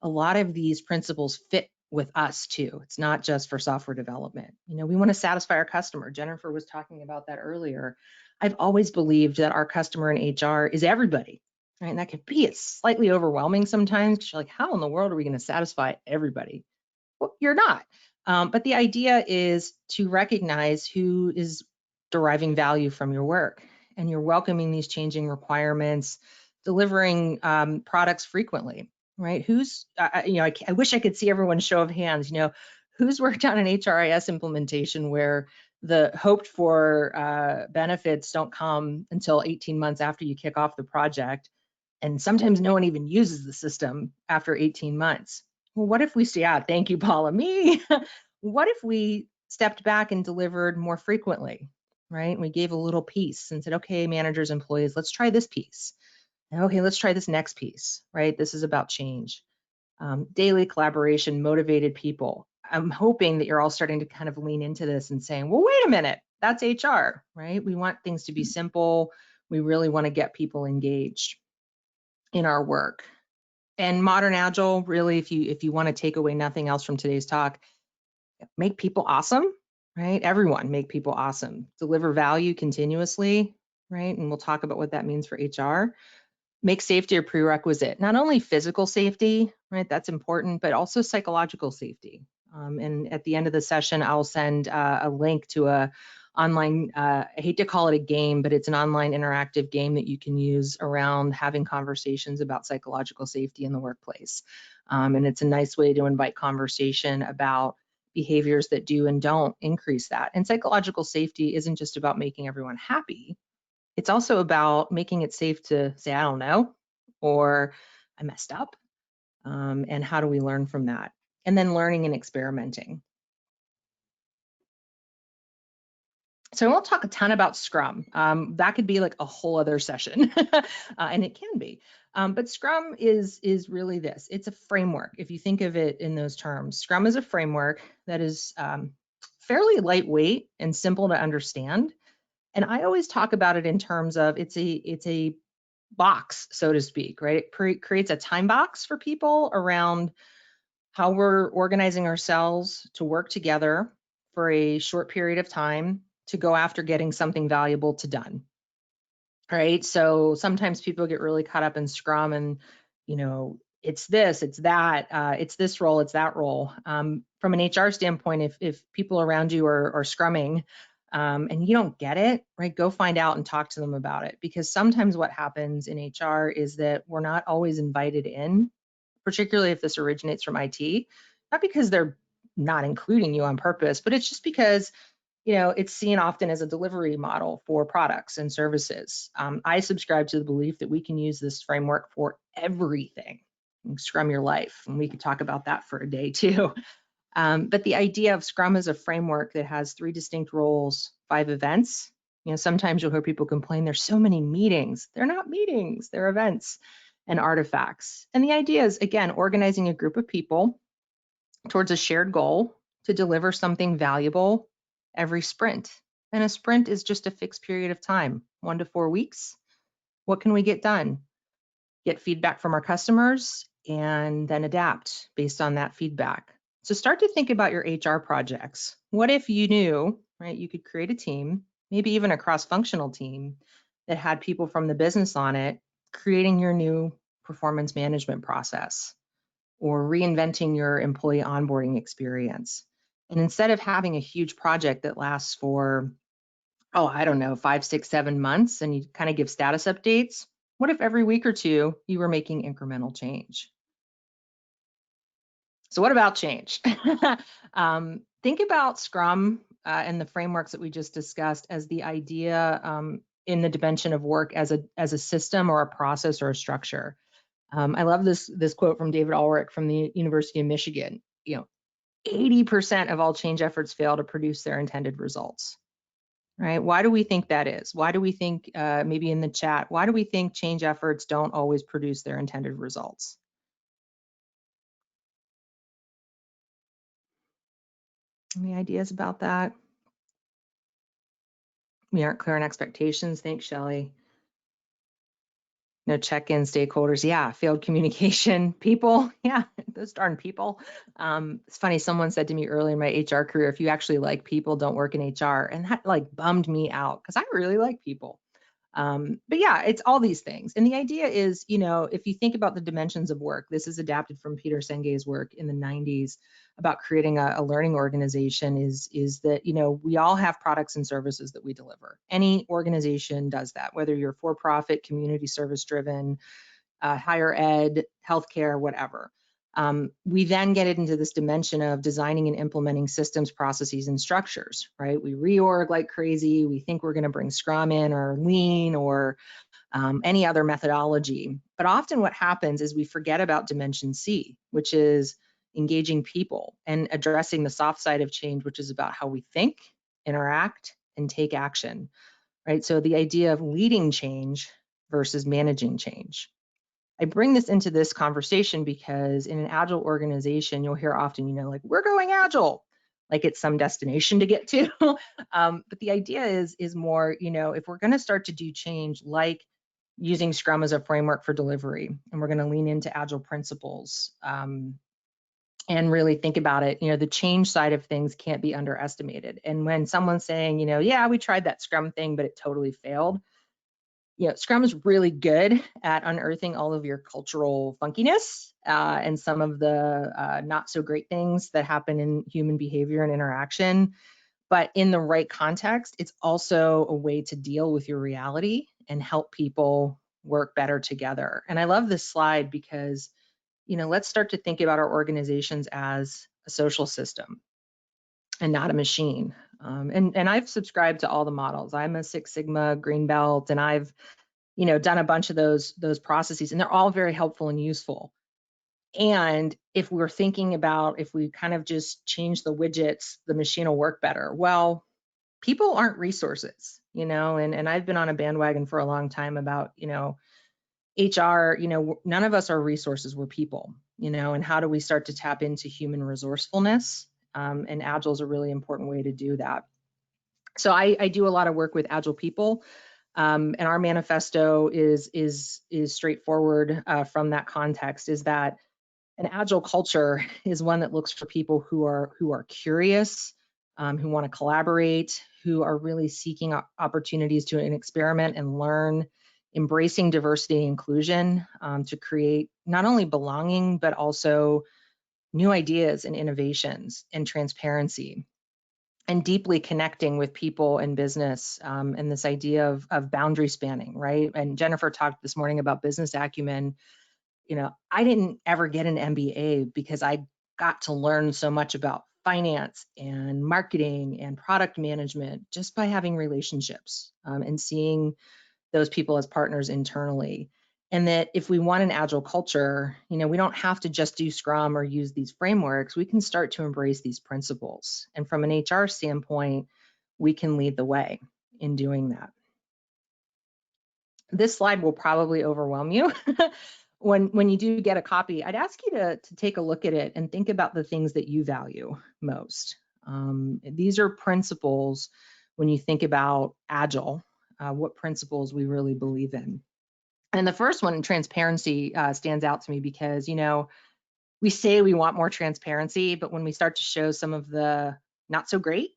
a lot of these principles fit with us too. It's not just for software development. We want to satisfy our customer. Jennifer was talking about that earlier. I've always believed that our customer in HR is everybody, right? And that can be slightly overwhelming sometimes, because you're like, how in the world are we going to satisfy everybody? Well, you're not. But the idea is to recognize who is deriving value from your work, and you're welcoming these changing requirements, delivering products frequently, right? I wish I could see everyone's show of hands, who's worked on an HRIS implementation where the hoped for benefits don't come until 18 months after you kick off the project. And sometimes no one even uses the system after 18 months. Well, what if we say, thank you, Paula, me. What if we stepped back and delivered more frequently, right? And we gave a little piece and said, okay, managers, employees, let's try this piece. And okay, let's try this next piece, right? This is about change. Daily collaboration, motivated people. I'm hoping that you're all starting to kind of lean into this and saying, well, wait a minute, that's HR, right? We want things to be simple. We really want to get people engaged in our work. And modern Agile, really, if you want to take away nothing else from today's talk, make people awesome, right? Everyone make people awesome. Deliver value continuously, right? And we'll talk about what that means for HR. Make safety a prerequisite. Not only physical safety, right? That's important, but also psychological safety. And at the end of the session, I'll send a link to a online, I hate to call it a game, but it's an online interactive game that you can use around having conversations about psychological safety in the workplace. And it's a nice way to invite conversation about behaviors that do and don't increase that. And psychological safety isn't just about making everyone happy. It's also about making it safe to say, I don't know, or I messed up. And how do we learn from that? And then learning and experimenting. So I won't talk a ton about Scrum. That could be like a whole other session, and it can be. But Scrum is really this. It's a framework. If you think of it in those terms, Scrum is a framework that is fairly lightweight and simple to understand. And I always talk about it in terms of it's a box, so to speak, right? It creates a time box for people around how we're organizing ourselves to work together for a short period of time to go after getting something valuable done. Right. So sometimes people get really caught up in Scrum and, it's this, it's that, it's this role, it's that role. From an HR standpoint, if people around you are scrumming and you don't get it, right, go find out and talk to them about it. Because sometimes what happens in HR is that we're not always invited in, particularly if this originates from IT, not because they're not including you on purpose, but it's just because it's seen often as a delivery model for products and services. I subscribe to the belief that we can use this framework for everything. Scrum your life, and we could talk about that for a day too. But the idea of Scrum as a framework that has 3 distinct roles, 5 events. Sometimes you'll hear people complain there's so many meetings. They're not meetings, they're events. and artifacts. And the idea is, again, organizing a group of people towards a shared goal to deliver something valuable every sprint. And a sprint is just a fixed period of time, 1 to 4 weeks. What can we get done? Get feedback from our customers and then adapt based on that feedback. So start to think about your HR projects. What if you knew, right, you could create a team, maybe even a cross-functional team that had people from the business on it, creating your new performance management process or reinventing your employee onboarding experience. And instead of having a huge project that lasts for, oh, I don't know, 5, 6, 7 months, and you kind of give status updates, what if every week or two you were making incremental change? So what about change? Think about Scrum and the frameworks that we just discussed as the idea in the dimension of work as a system or a process or a structure. I love this quote from David Ulrich from the University of Michigan. 80% of all change efforts fail to produce their intended results. Right? Why do we think that is? Why do we think, maybe in the chat, why do we think change efforts don't always produce their intended results? Any ideas about that? We aren't clear on expectations. Thanks, Shelley. No check-in stakeholders. Yeah, failed communication. People. Yeah, those darn people. It's funny. Someone said to me early in my HR career, if you actually like people, don't work in HR. And that like bummed me out because I really like people. But yeah, it's all these things. And the idea is, if you think about the dimensions of work, this is adapted from Peter Senge's work in the 90s about creating a learning organization is that, we all have products and services that we deliver. Any organization does that, whether you're for-profit, community service driven, higher ed, healthcare, whatever. We then get into this dimension of designing and implementing systems, processes, and structures, right? We reorg like crazy. We think we're going to bring Scrum in or Lean or any other methodology. But often what happens is we forget about dimension C, which is engaging people and addressing the soft side of change, which is about how we think, interact, and take action, right? So the idea of leading change versus managing change. I bring this into this conversation because in an agile organization, you'll hear often, like, we're going agile, like it's some destination to get to. But the idea is more, if we're going to start to do change, like using Scrum as a framework for delivery, and we're going to lean into agile principles and really think about it, the change side of things can't be underestimated. And when someone's saying, yeah, we tried that Scrum thing, but it totally failed. Scrum is really good at unearthing all of your cultural funkiness and some of the not so great things that happen in human behavior and interaction. But in the right context, it's also a way to deal with your reality and help people work better together. And I love this slide because, let's start to think about our organizations as a social system and not a machine. And I've subscribed to all the models. I'm a Six Sigma green belt, and I've done a bunch of those processes, and they're all very helpful and useful. And if we're thinking about if we kind of just change the widgets, the machine will work better. Well, people aren't resources, and I've been on a bandwagon for a long time about, HR, none of us are resources, we're people, and how do we start to tap into human resourcefulness? And Agile is a really important way to do that. So I do a lot of work with Agile people. And our manifesto is straightforward from that context, is that an agile culture is one that looks for people who are curious, who want to collaborate, who are really seeking opportunities to experiment and learn, embracing diversity and inclusion to create not only belonging, but also new ideas and innovations and transparency, and deeply connecting with people and business, and this idea of boundary spanning, right? And Jennifer talked this morning about business acumen. I didn't ever get an MBA because I got to learn so much about finance and marketing and product management just by having relationships and seeing those people as partners internally. And that if we want an agile culture, we don't have to just do Scrum or use these frameworks. We can start to embrace these principles. And from an HR standpoint, we can lead the way in doing that. This slide will probably overwhelm you, when you do get a copy, I'd ask you to take a look at it and think about the things that you value most. These are principles when you think about Agile, what principles we really believe in. And the first one, transparency, stands out to me because, you know, we say we want more transparency, but when we start to show some of the not so great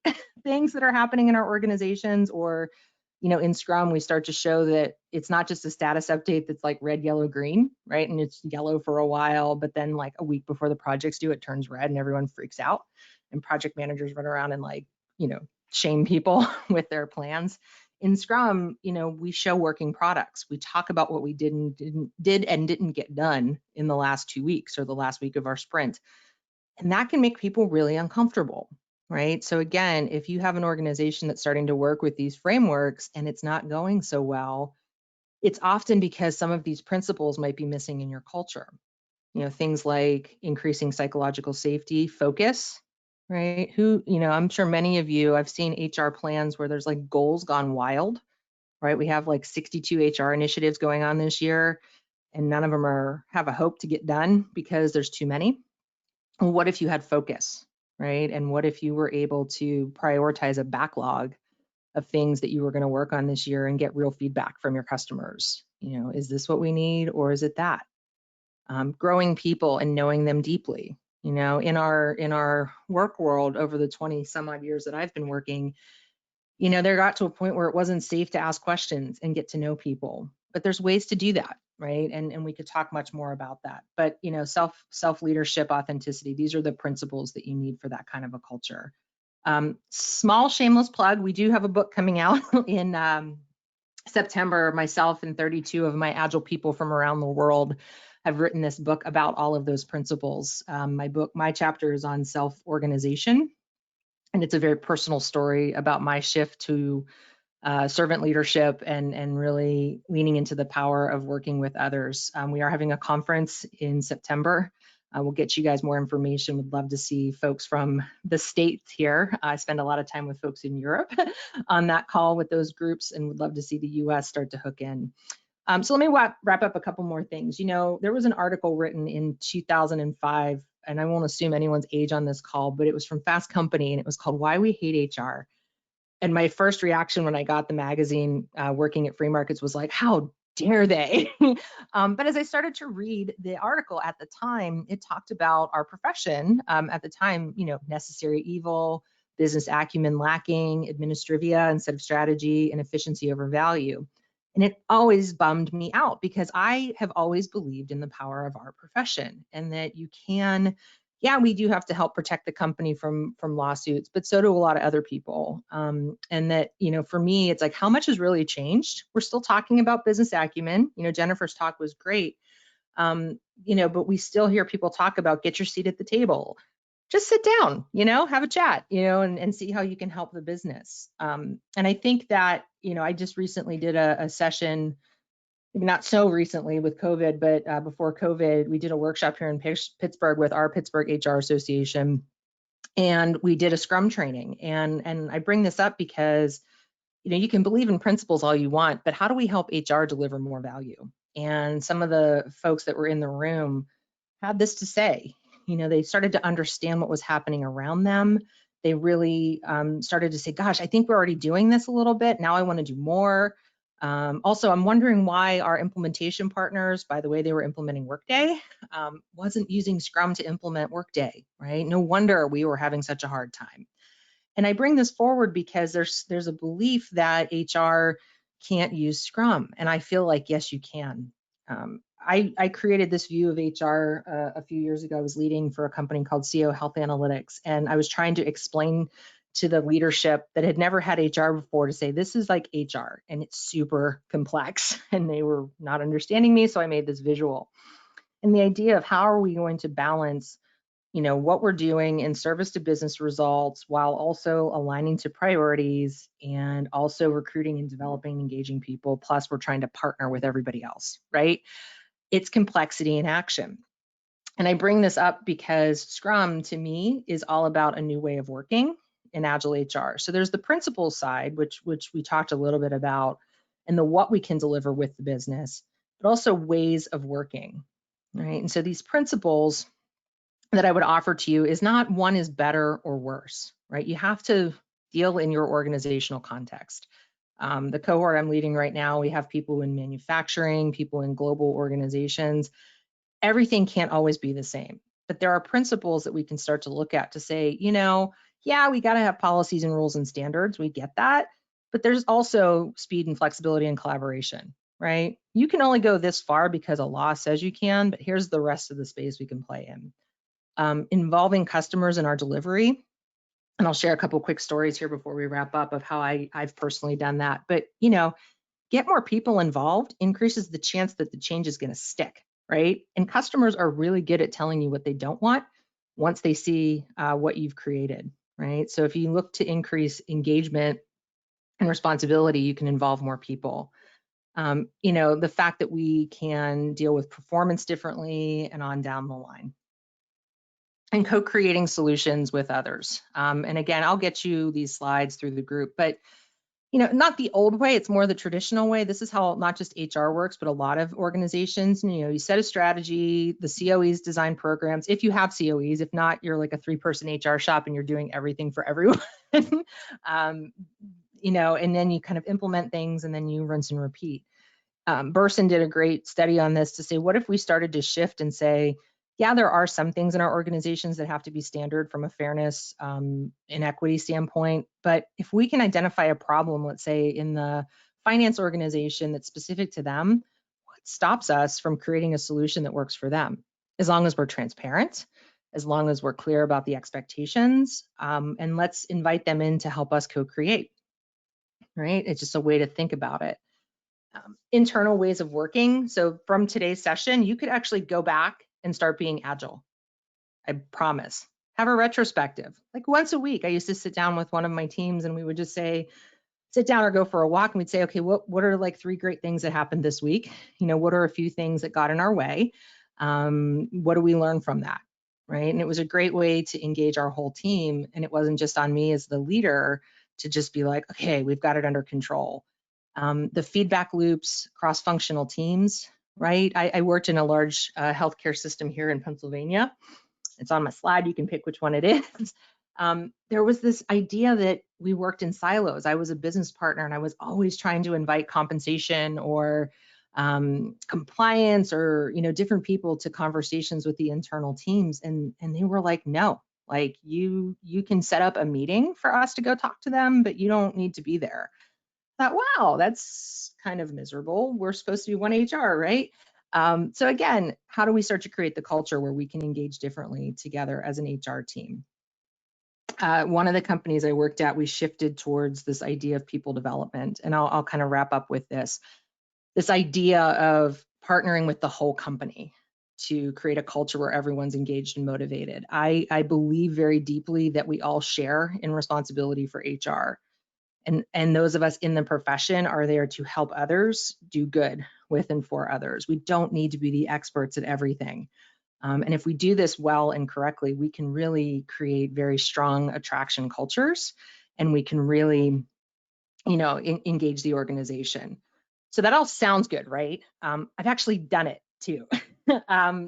things that are happening in our organizations, or, you know, in Scrum, we start to show that it's not just a status update that's like red, yellow, green, right? And it's yellow for a while, but then like a week before the project's due, it turns red and everyone freaks out. And project managers run around and like, you know, shame people with their plans. In Scrum, you know, we show working products. We talk about what we did and didn't get done in the last 2 weeks or the last week of our sprint. And that can make people really uncomfortable, right? So again, if you have an organization that's starting to work with these frameworks and it's not going so well, it's often because some of these principles might be missing in your culture. You know, things like increasing psychological safety, focus, right? You know, I'm sure many of you, I've seen HR plans where there's like goals gone wild, right? We have like 62 HR initiatives going on this year, and none of them have a hope to get done because there's too many. What if you had focus, right? And what if you were able to prioritize a backlog of things that you were going to work on this year and get real feedback from your customers? You know, is this what we need, or is it that? Growing people and knowing them deeply. You know, in our work world over the 20 some odd years that I've been working, you know, there got to a point where it wasn't safe to ask questions and get to know people. But there's ways to do that, right? And we could talk much more about that. But, you know, self leadership, authenticity, these are the principles that you need for that kind of a culture. Small shameless plug, we do have a book coming out in September. Myself and 32 of my Agile people from around the world have written this book about all of those principles. My chapter is on self-organization, and it's a very personal story about my shift to servant leadership and really leaning into the power of working with others. We are having a conference in September. We'll get you guys more information. Would love to see folks from the States here. I spend a lot of time with folks in Europe on that call with those groups, and would love to see the US start to hook in. So let me wrap up a couple more things. You know, there was an article written in 2005, and I won't assume anyone's age on this call, but it was from Fast Company, and it was called Why We Hate HR. And my first reaction when I got the magazine working at Free Markets was like, how dare they? But as I started to read the article at the time, it talked about our profession at the time, you know, necessary evil, business acumen lacking, administrivia instead of strategy, and efficiency over value. And it always bummed me out because I have always believed in the power of our profession, and that you can, yeah, we do have to help protect the company from lawsuits, but so do a lot of other people. And that, you know, for me, it's like, how much has really changed? We're still talking about business acumen. You know, Jennifer's talk was great. You know, but we still hear people talk about get your seat at the table. Just sit down, you know, have a chat, you know, and see how you can help the business. And I think that, you know, I just recently did a session, not so recently with COVID, but before COVID, we did a workshop here in Pittsburgh with our Pittsburgh HR Association, and we did a Scrum training. And I bring this up because, you know, you can believe in principles all you want, but how do we help HR deliver more value? And some of the folks that were in the room had this to say. You know, they started to understand what was happening around them. They really started to say, gosh, I think we're already doing this a little bit. Now I want to do more. Also, I'm wondering why our implementation partners, by the way, they were implementing Workday, wasn't using Scrum to implement Workday, right? No wonder we were having such a hard time. And I bring this forward because there's a belief that HR can't use Scrum. And I feel like, yes, you can. I created this view of HR a few years ago. I was leading for a company called CO Health Analytics, and I was trying to explain to the leadership that had never had HR before to say, this is like HR and it's super complex, and they were not understanding me. So I made this visual. And the idea of how are we going to balance, you know, what we're doing in service to business results while also aligning to priorities and also recruiting and developing, engaging people. Plus we're trying to partner with everybody else, right? It's complexity in action. And I bring this up because Scrum to me is all about a new way of working in Agile HR. So there's the principles side, which we talked a little bit about, and the what we can deliver with the business, but also ways of working. right? And so these principles that I would offer to you is not one is better or worse, right? You have to deal in your organizational context. The cohort I'm leading right now, we have people in manufacturing, people in global organizations. Everything can't always be the same, but there are principles that we can start to look at to say, yeah, we got to have policies and rules and standards. We get that, but there's also speed and flexibility and collaboration, right? You can only go this far because a law says you can, but here's the rest of the space we can play in. Involving customers in our delivery. And I'll share a couple quick stories here before we wrap up of how I've personally done that. But, get more people involved increases the chance that the change is going to stick, right? And customers are really good at telling you what they don't want once they see what you've created, right? So if you look to increase engagement and responsibility, you can involve more people. The fact that we can deal with performance differently and on down the line. And co-creating solutions with others. And again, I'll get you these slides through the group, but not the old way, it's more the traditional way. This is how not just HR works, but a lot of organizations, you set a strategy, the COEs design programs, if you have COEs. If not, you're like a 3-person HR shop and you're doing everything for everyone. And then you kind of implement things and then you rinse and repeat. Burson did a great study on this to say, what if we started to shift and say, yeah, there are some things in our organizations that have to be standard from a fairness and equity standpoint. But if we can identify a problem, let's say in the finance organization that's specific to them, what stops us from creating a solution that works for them? As long as we're transparent, as long as we're clear about the expectations, and let's invite them in to help us co-create, right? It's just a way to think about it. Internal ways of working. So from today's session, you could actually go back and start being agile. I promise. Have a retrospective. Like once a week, I used to sit down with one of my teams and we would just say, sit down or go for a walk. And we'd say, okay, what are like 3 great things that happened this week? What are a few things that got in our way? What do we learn from that? Right. And it was a great way to engage our whole team. And it wasn't just on me as the leader to just be like, okay, we've got it under control. The feedback loops, cross-functional teams, right? I worked in a large healthcare system here in Pennsylvania. It's on my slide. You can pick which one it is. There was this idea that we worked in silos. I was a business partner and I was always trying to invite compensation or compliance or, different people to conversations with the internal teams. And they were like, no, like you can set up a meeting for us to go talk to them, but you don't need to be there. Thought, wow, that's kind of miserable. We're supposed to be one HR, right? So again, how do we start to create the culture where we can engage differently together as an HR team? One of the companies I worked at, we shifted towards this idea of people development, and I'll kind of wrap up with this idea of partnering with the whole company to create a culture where everyone's engaged and motivated. I believe very deeply that we all share in responsibility for HR. And those of us in the profession are there to help others do good with and for others. We don't need to be the experts at everything. And if we do this well and correctly, we can really create very strong attraction cultures, and we can really, engage the organization. So that all sounds good, right? I've actually done it too.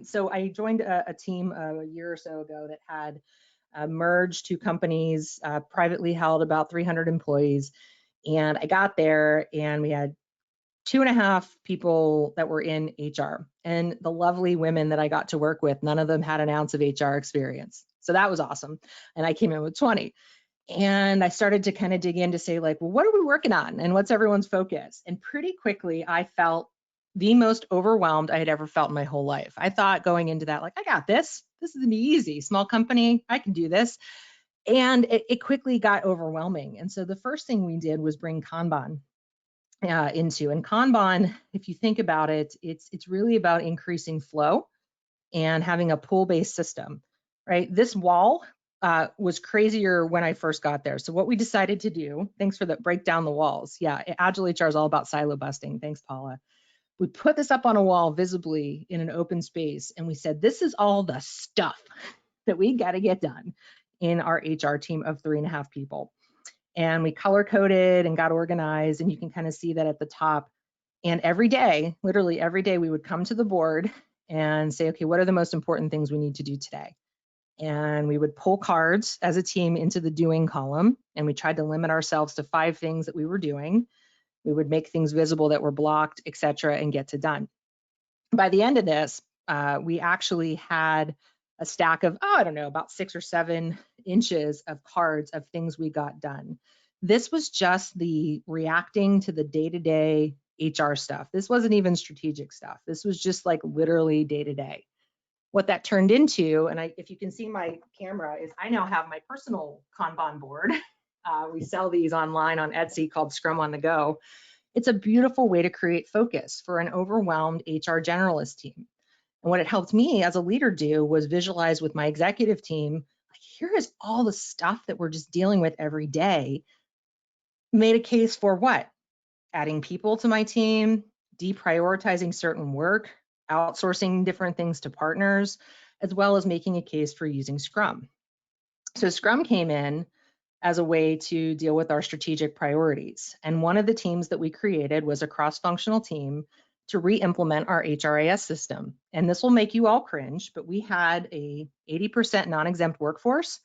So I joined a team a year or so ago that had merged 2 companies, privately held, about 300 employees. And I got there and we had 2.5 people that were in HR, and the lovely women that I got to work with, none of them had an ounce of HR experience. So that was awesome. And I came in with 20. And I started to kind of dig in to say, like, well, what are we working on and what's everyone's focus? And pretty quickly, I felt the most overwhelmed I had ever felt in my whole life. I thought going into that, like, I got this. This is gonna be easy. Small company, I can do this. And it quickly got overwhelming. And so the first thing we did was bring Kanban into. And Kanban, if you think about it, it's really about increasing flow and having a pull-based system, right? This wall was crazier when I first got there. So what we decided to do, thanks for the break down the walls. Yeah, Agile HR is all about silo busting. Thanks, Paula. We put this up on a wall visibly in an open space, and we said, this is all the stuff that we got to get done in our HR team of 3.5 people. And we color coded and got organized, and you can kind of see that at the top. And every day, literally every day, we would come to the board and say, okay, what are the most important things we need to do today? And we would pull cards as a team into the doing column, and we tried to limit ourselves to 5 things that we were doing. We would make things visible that were blocked, etc., and get to done. By the end of this, we actually had a stack of, I don't know, about 6 or 7 inches of cards of things we got done. This was just the reacting to the day-to-day HR stuff. This wasn't even strategic stuff. This was just like literally day-to-day. What that turned into, and if you can see my camera, is I now have my personal Kanban board. We sell these online on Etsy called Scrum on the Go. It's a beautiful way to create focus for an overwhelmed HR generalist team. And what it helped me as a leader do was visualize with my executive team, like, here is all the stuff that we're just dealing with every day. Made a case for what? Adding people to my team, deprioritizing certain work, outsourcing different things to partners, as well as making a case for using Scrum. So Scrum came in as a way to deal with our strategic priorities. And one of the teams that we created was a cross-functional team to re-implement our HRIS system. And this will make you all cringe, but we had a 80% non-exempt workforce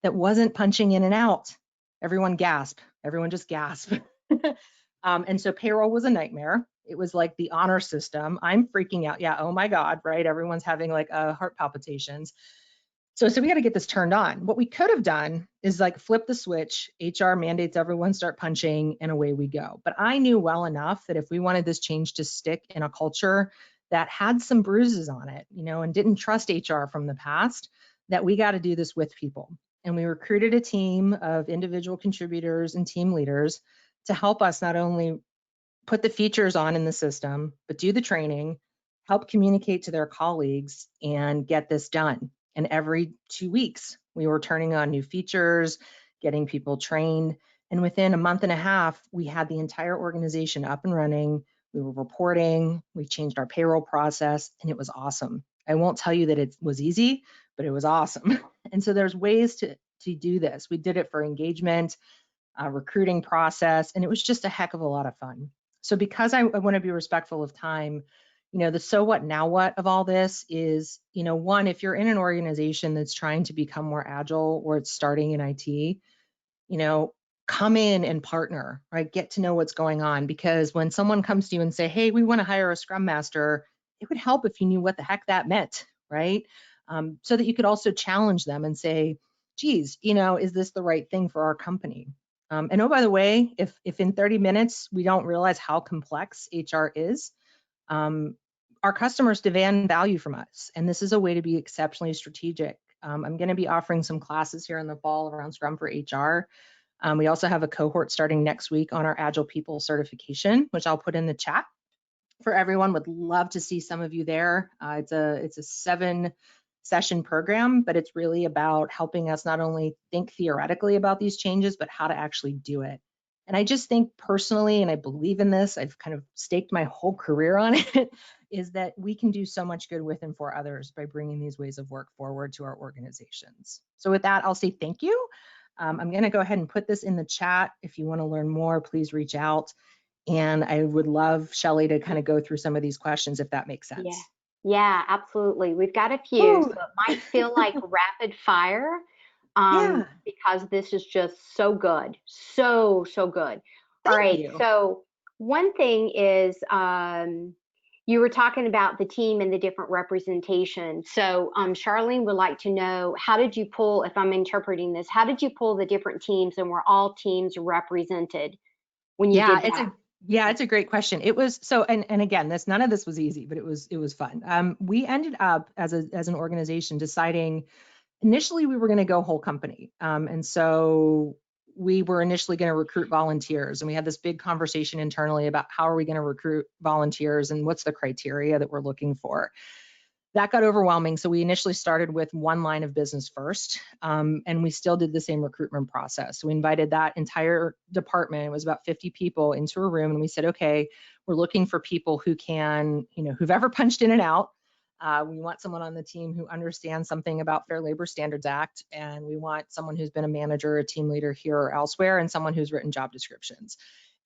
that wasn't punching in and out. Everyone gasp. Everyone just gasp. And so payroll was a nightmare. It was like the honor system. I'm freaking out. Yeah, oh my God, right? Everyone's having like heart palpitations. So we got to get this turned on. What we could have done is like flip the switch, HR mandates everyone start punching, and away we go. But I knew well enough that if we wanted this change to stick in a culture that had some bruises on it, and didn't trust HR from the past, that we got to do this with people. And we recruited a team of individual contributors and team leaders to help us not only put the features on in the system, but do the training, help communicate to their colleagues, and get this done. And every 2 weeks, we were turning on new features, getting people trained. And within a month and a half, we had the entire organization up and running. We were reporting, we changed our payroll process, and it was awesome. I won't tell you that it was easy, but it was awesome. And so there's ways to do this. We did it for engagement, recruiting process, and it was just a heck of a lot of fun. So because I want to be respectful of time, the so what, now what of all this is, one, if you're in an organization that's trying to become more agile or it's starting in IT, come in and partner, right? Get to know what's going on, because when someone comes to you and say, hey, we want to hire a Scrum Master, it would help if you knew what the heck that meant, right? So that you could also challenge them and say, geez, is this the right thing for our company? And oh, by the way, if in 30 minutes we don't realize how complex HR is, our customers demand value from us. And this is a way to be exceptionally strategic. I'm going to be offering some classes here in the fall around Scrum for HR. We also have a cohort starting next week on our Agile People certification, which I'll put in the chat for everyone. Would love to see some of you there. It's a 7-session program, but it's really about helping us not only think theoretically about these changes, but how to actually do it. And I just think personally, and I believe in this, I've kind of staked my whole career on it, is that we can do so much good with and for others by bringing these ways of work forward to our organizations. So with that, I'll say thank you. I'm going to go ahead and put this in the chat. If you want to learn more, please reach out. And I would love Shelley to kind of go through some of these questions, if that makes sense. Yeah, absolutely. We've got a few, Ooh. so it might feel like rapid fire, because this is just so good, so good. All right, so one thing is, you were talking about the team and the different representation. So Charlene would like to know, how did you pull, if I'm interpreting this, how did you pull the different teams, and were all teams represented when you did that? It's a great question. It was so, and again, none of this was easy, but it was fun. We ended up as an organization deciding initially we were going to go whole company. And so we were initially going to recruit volunteers, and we had this big conversation internally about how are we going to recruit volunteers and what's the criteria that we're looking for. That got overwhelming. So we initially started with one line of business first, and we still did the same recruitment process. So we invited that entire department, it was about 50 people, into a room, and we said, okay, we're looking for people who can, who've ever punched in and out. We want someone on the team who understands something about Fair Labor Standards Act, and we want someone who's been a manager, a team leader here or elsewhere, and someone who's written job descriptions.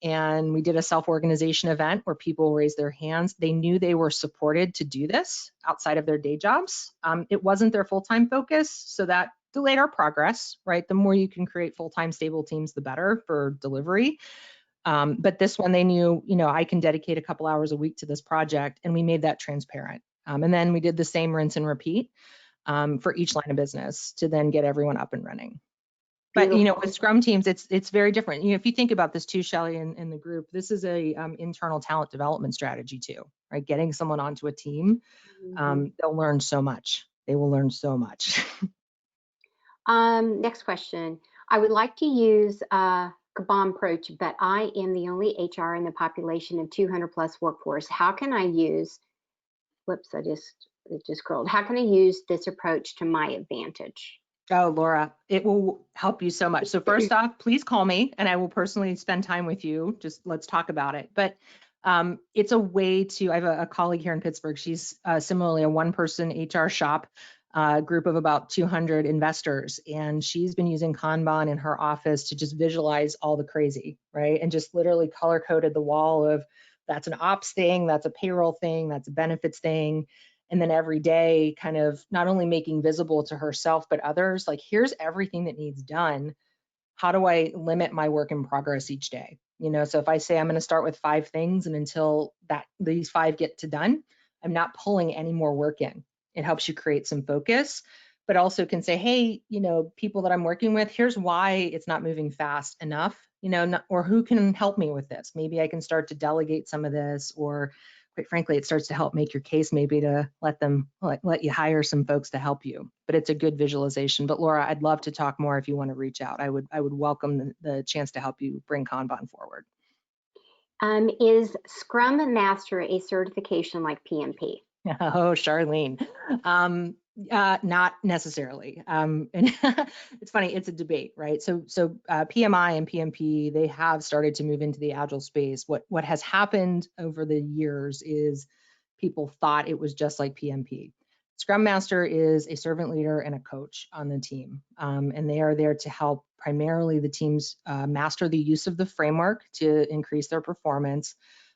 and we did a self-organization event where people raised their hands. They knew they were supported to do this outside of their day jobs. It wasn't their full-time focus, so that delayed our progress, right? The more you can create full-time stable teams, the better for delivery. But this one, they knew, I can dedicate a couple hours a week to this project, and we made that transparent. And then we did the same rinse and repeat for each line of business to then get everyone up and running. But Beautiful. with Scrum teams, it's very different. If you think about this too, Shelley, in the group, this is a internal talent development strategy too, right? Getting someone onto a team, they'll learn so much. They will learn so much. Next question. I would like to use Kabam approach, but I am the only HR in the population of 200 plus workforce. How can I use, whoops, it just scrolled. How can I use this approach to my advantage? Oh, Laura, it will help you so much. So first off, please call me and I will personally spend time with you. Just let's talk about it. But it's a way to, I have a colleague here in Pittsburgh. She's similarly a one-person HR shop, group of about 200 investors. And she's been using Kanban in her office to just visualize all the crazy, right? And just literally color-coded the wall of that's an ops thing, that's a payroll thing, that's a benefits thing. And then every day kind of not only making visible to herself, but others, like, here's everything that needs done. How do I limit my work in progress each day? So if I say I'm going to start with 5 things and until these 5 get done, I'm not pulling any more work in. It helps you create some focus, but also can say, hey, people that I'm working with, here's why it's not moving fast enough, or who can help me with this? Maybe I can start to delegate some of this, or quite frankly, it starts to help make your case maybe to let you hire some folks to help you. But it's a good visualization. But Laura, I'd love to talk more if you want to reach out. I would welcome the chance to help you bring Kanban forward. Is Scrum Master a certification like PMP? Oh, Charlene. Not necessarily. And it's funny, it's a debate, right? So PMI and PMP, they have started to move into the agile space. What has happened over the years is people thought it was just like PMP. Scrum Master is a servant leader and a coach on the team, and they are there to help primarily the teams master the use of the framework to increase their performance.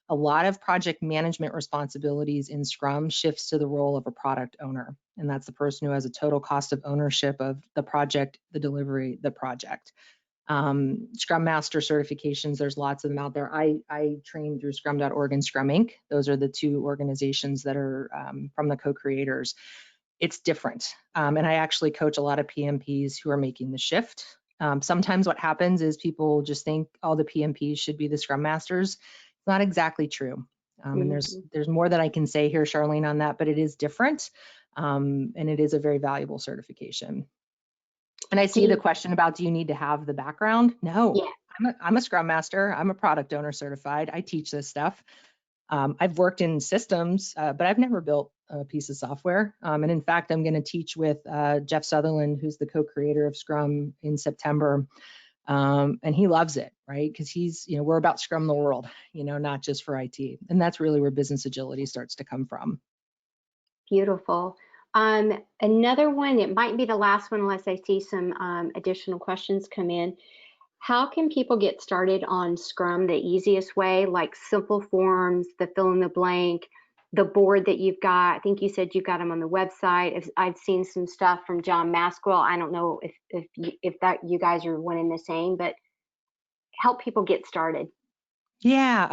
A lot of project management responsibilities in Scrum shifts to the role of a product owner, and that's the person who has a total cost of ownership of the project, the delivery, the project. Scrum Master certifications, there's lots of them out there. I trained through Scrum.org and Scrum Inc. Those are the 2 organizations that are from the co-creators. It's different, and I actually coach a lot of PMPs who are making the shift. Sometimes what happens is people just think all the PMPs should be the Scrum Masters. Not exactly true. And there's more that I can say here, Charlene, on that, but it is different. And it is a very valuable certification. And I see the question about, do you need to have the background? No, yeah. I'm a Scrum Master. I'm a product owner certified. I teach this stuff. I've worked in systems, but I've never built a piece of software. And in fact, I'm going to teach with Jeff Sutherland, who's the co-creator of Scrum, in September. And he loves it, right? Because we're about Scrum the world, not just for IT. And that's really where business agility starts to come from. Beautiful. Another one, it might be the last one unless I see some additional questions come in. How can people get started on Scrum the easiest way, like simple forms, the fill in the blank, the board that you've got? I think you said you've got them on the website. I've seen some stuff from John Maskwell. I don't know if that you guys are one and the same, but help people get started. Yeah,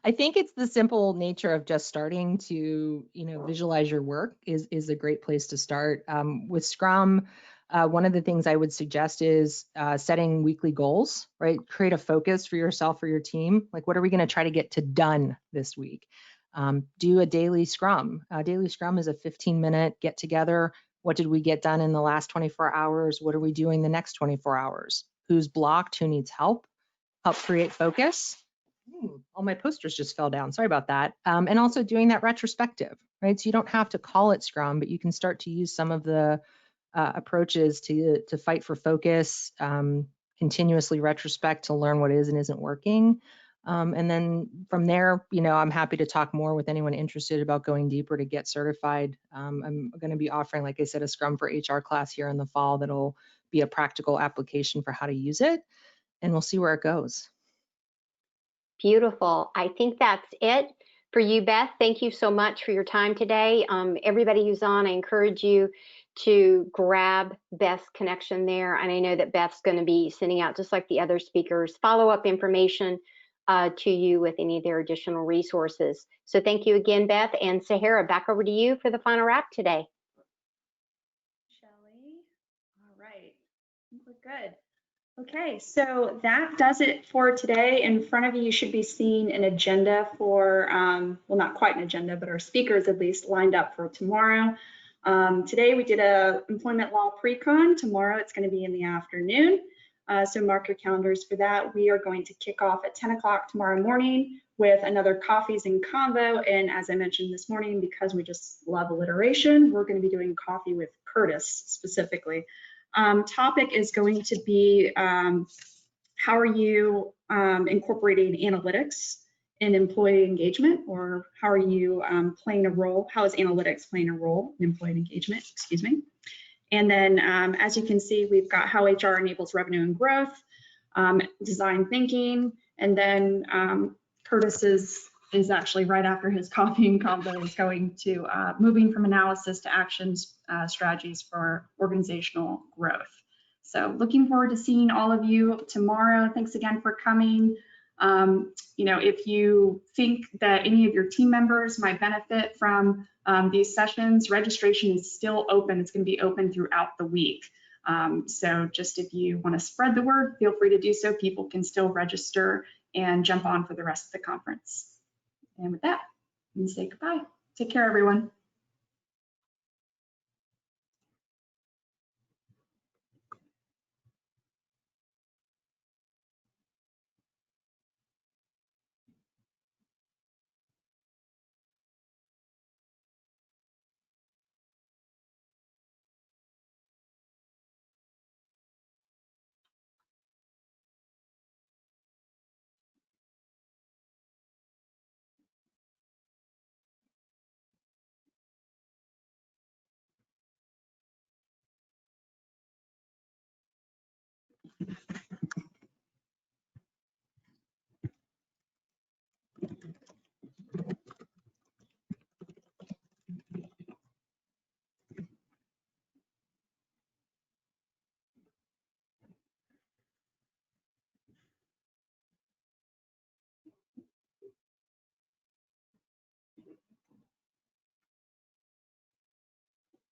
I think it's the simple nature of just starting to, visualize your work is a great place to start. With Scrum, one of the things I would suggest is setting weekly goals, right? Create a focus for yourself or your team. Like, what are we going to try to get to done this week? Do a daily Scrum. Daily Scrum is a 15-minute get together. What did we get done in the last 24 hours? What are we doing the next 24 hours? Who's blocked? Who needs help? Help create focus. All my posters just fell down. Sorry about that. And also doing that retrospective, right? So you don't have to call it Scrum, but you can start to use some of the approaches to fight for focus, continuously retrospect to learn what is and isn't working. And then from there, I'm happy to talk more with anyone interested about going deeper to get certified. I'm going to be offering, like I said, a Scrum for HR class here in the fall that'll be a practical application for how to use it. And we'll see where it goes. Beautiful. I think that's it for you, Beth. Thank you so much for your time today. Everybody who's on, I encourage you to grab Beth's connection there. And I know that Beth's going to be sending out, just like the other speakers, follow-up information to you with any of their additional resources. So thank you again, Beth. And Sahara, back over to you for the final wrap today. Shelley. All right, I think we're good. Okay, so that does it for today. In front of you, you should be seeing an agenda for, well, not quite an agenda, but our speakers at least lined up for tomorrow. Today we did a employment law pre-con. Tomorrow it's going to be in the afternoon. So mark your calendars for that. We are going to kick off at 10 o'clock tomorrow morning with another coffees and convo. And as I mentioned this morning, because we just love alliteration, we're going to be doing coffee with Curtis specifically. Topic is going to be how are you incorporating analytics in employee engagement, or how are you playing a role? How is analytics playing a role in employee engagement? Excuse me. And then, as you can see, we've got how HR enables revenue and growth, design thinking, and then Curtis is actually right after his coffee and convo is going to moving from analysis to actions strategies for organizational growth. So looking forward to seeing all of you tomorrow. Thanks again for coming. You know, if you think that any of your team members might benefit from these sessions, registration is still open. It's going to be open throughout the week. So just if you want to spread the word, feel free to do so. People can still register and jump on for the rest of the conference. And with that, I'm going to say goodbye. Take care, everyone.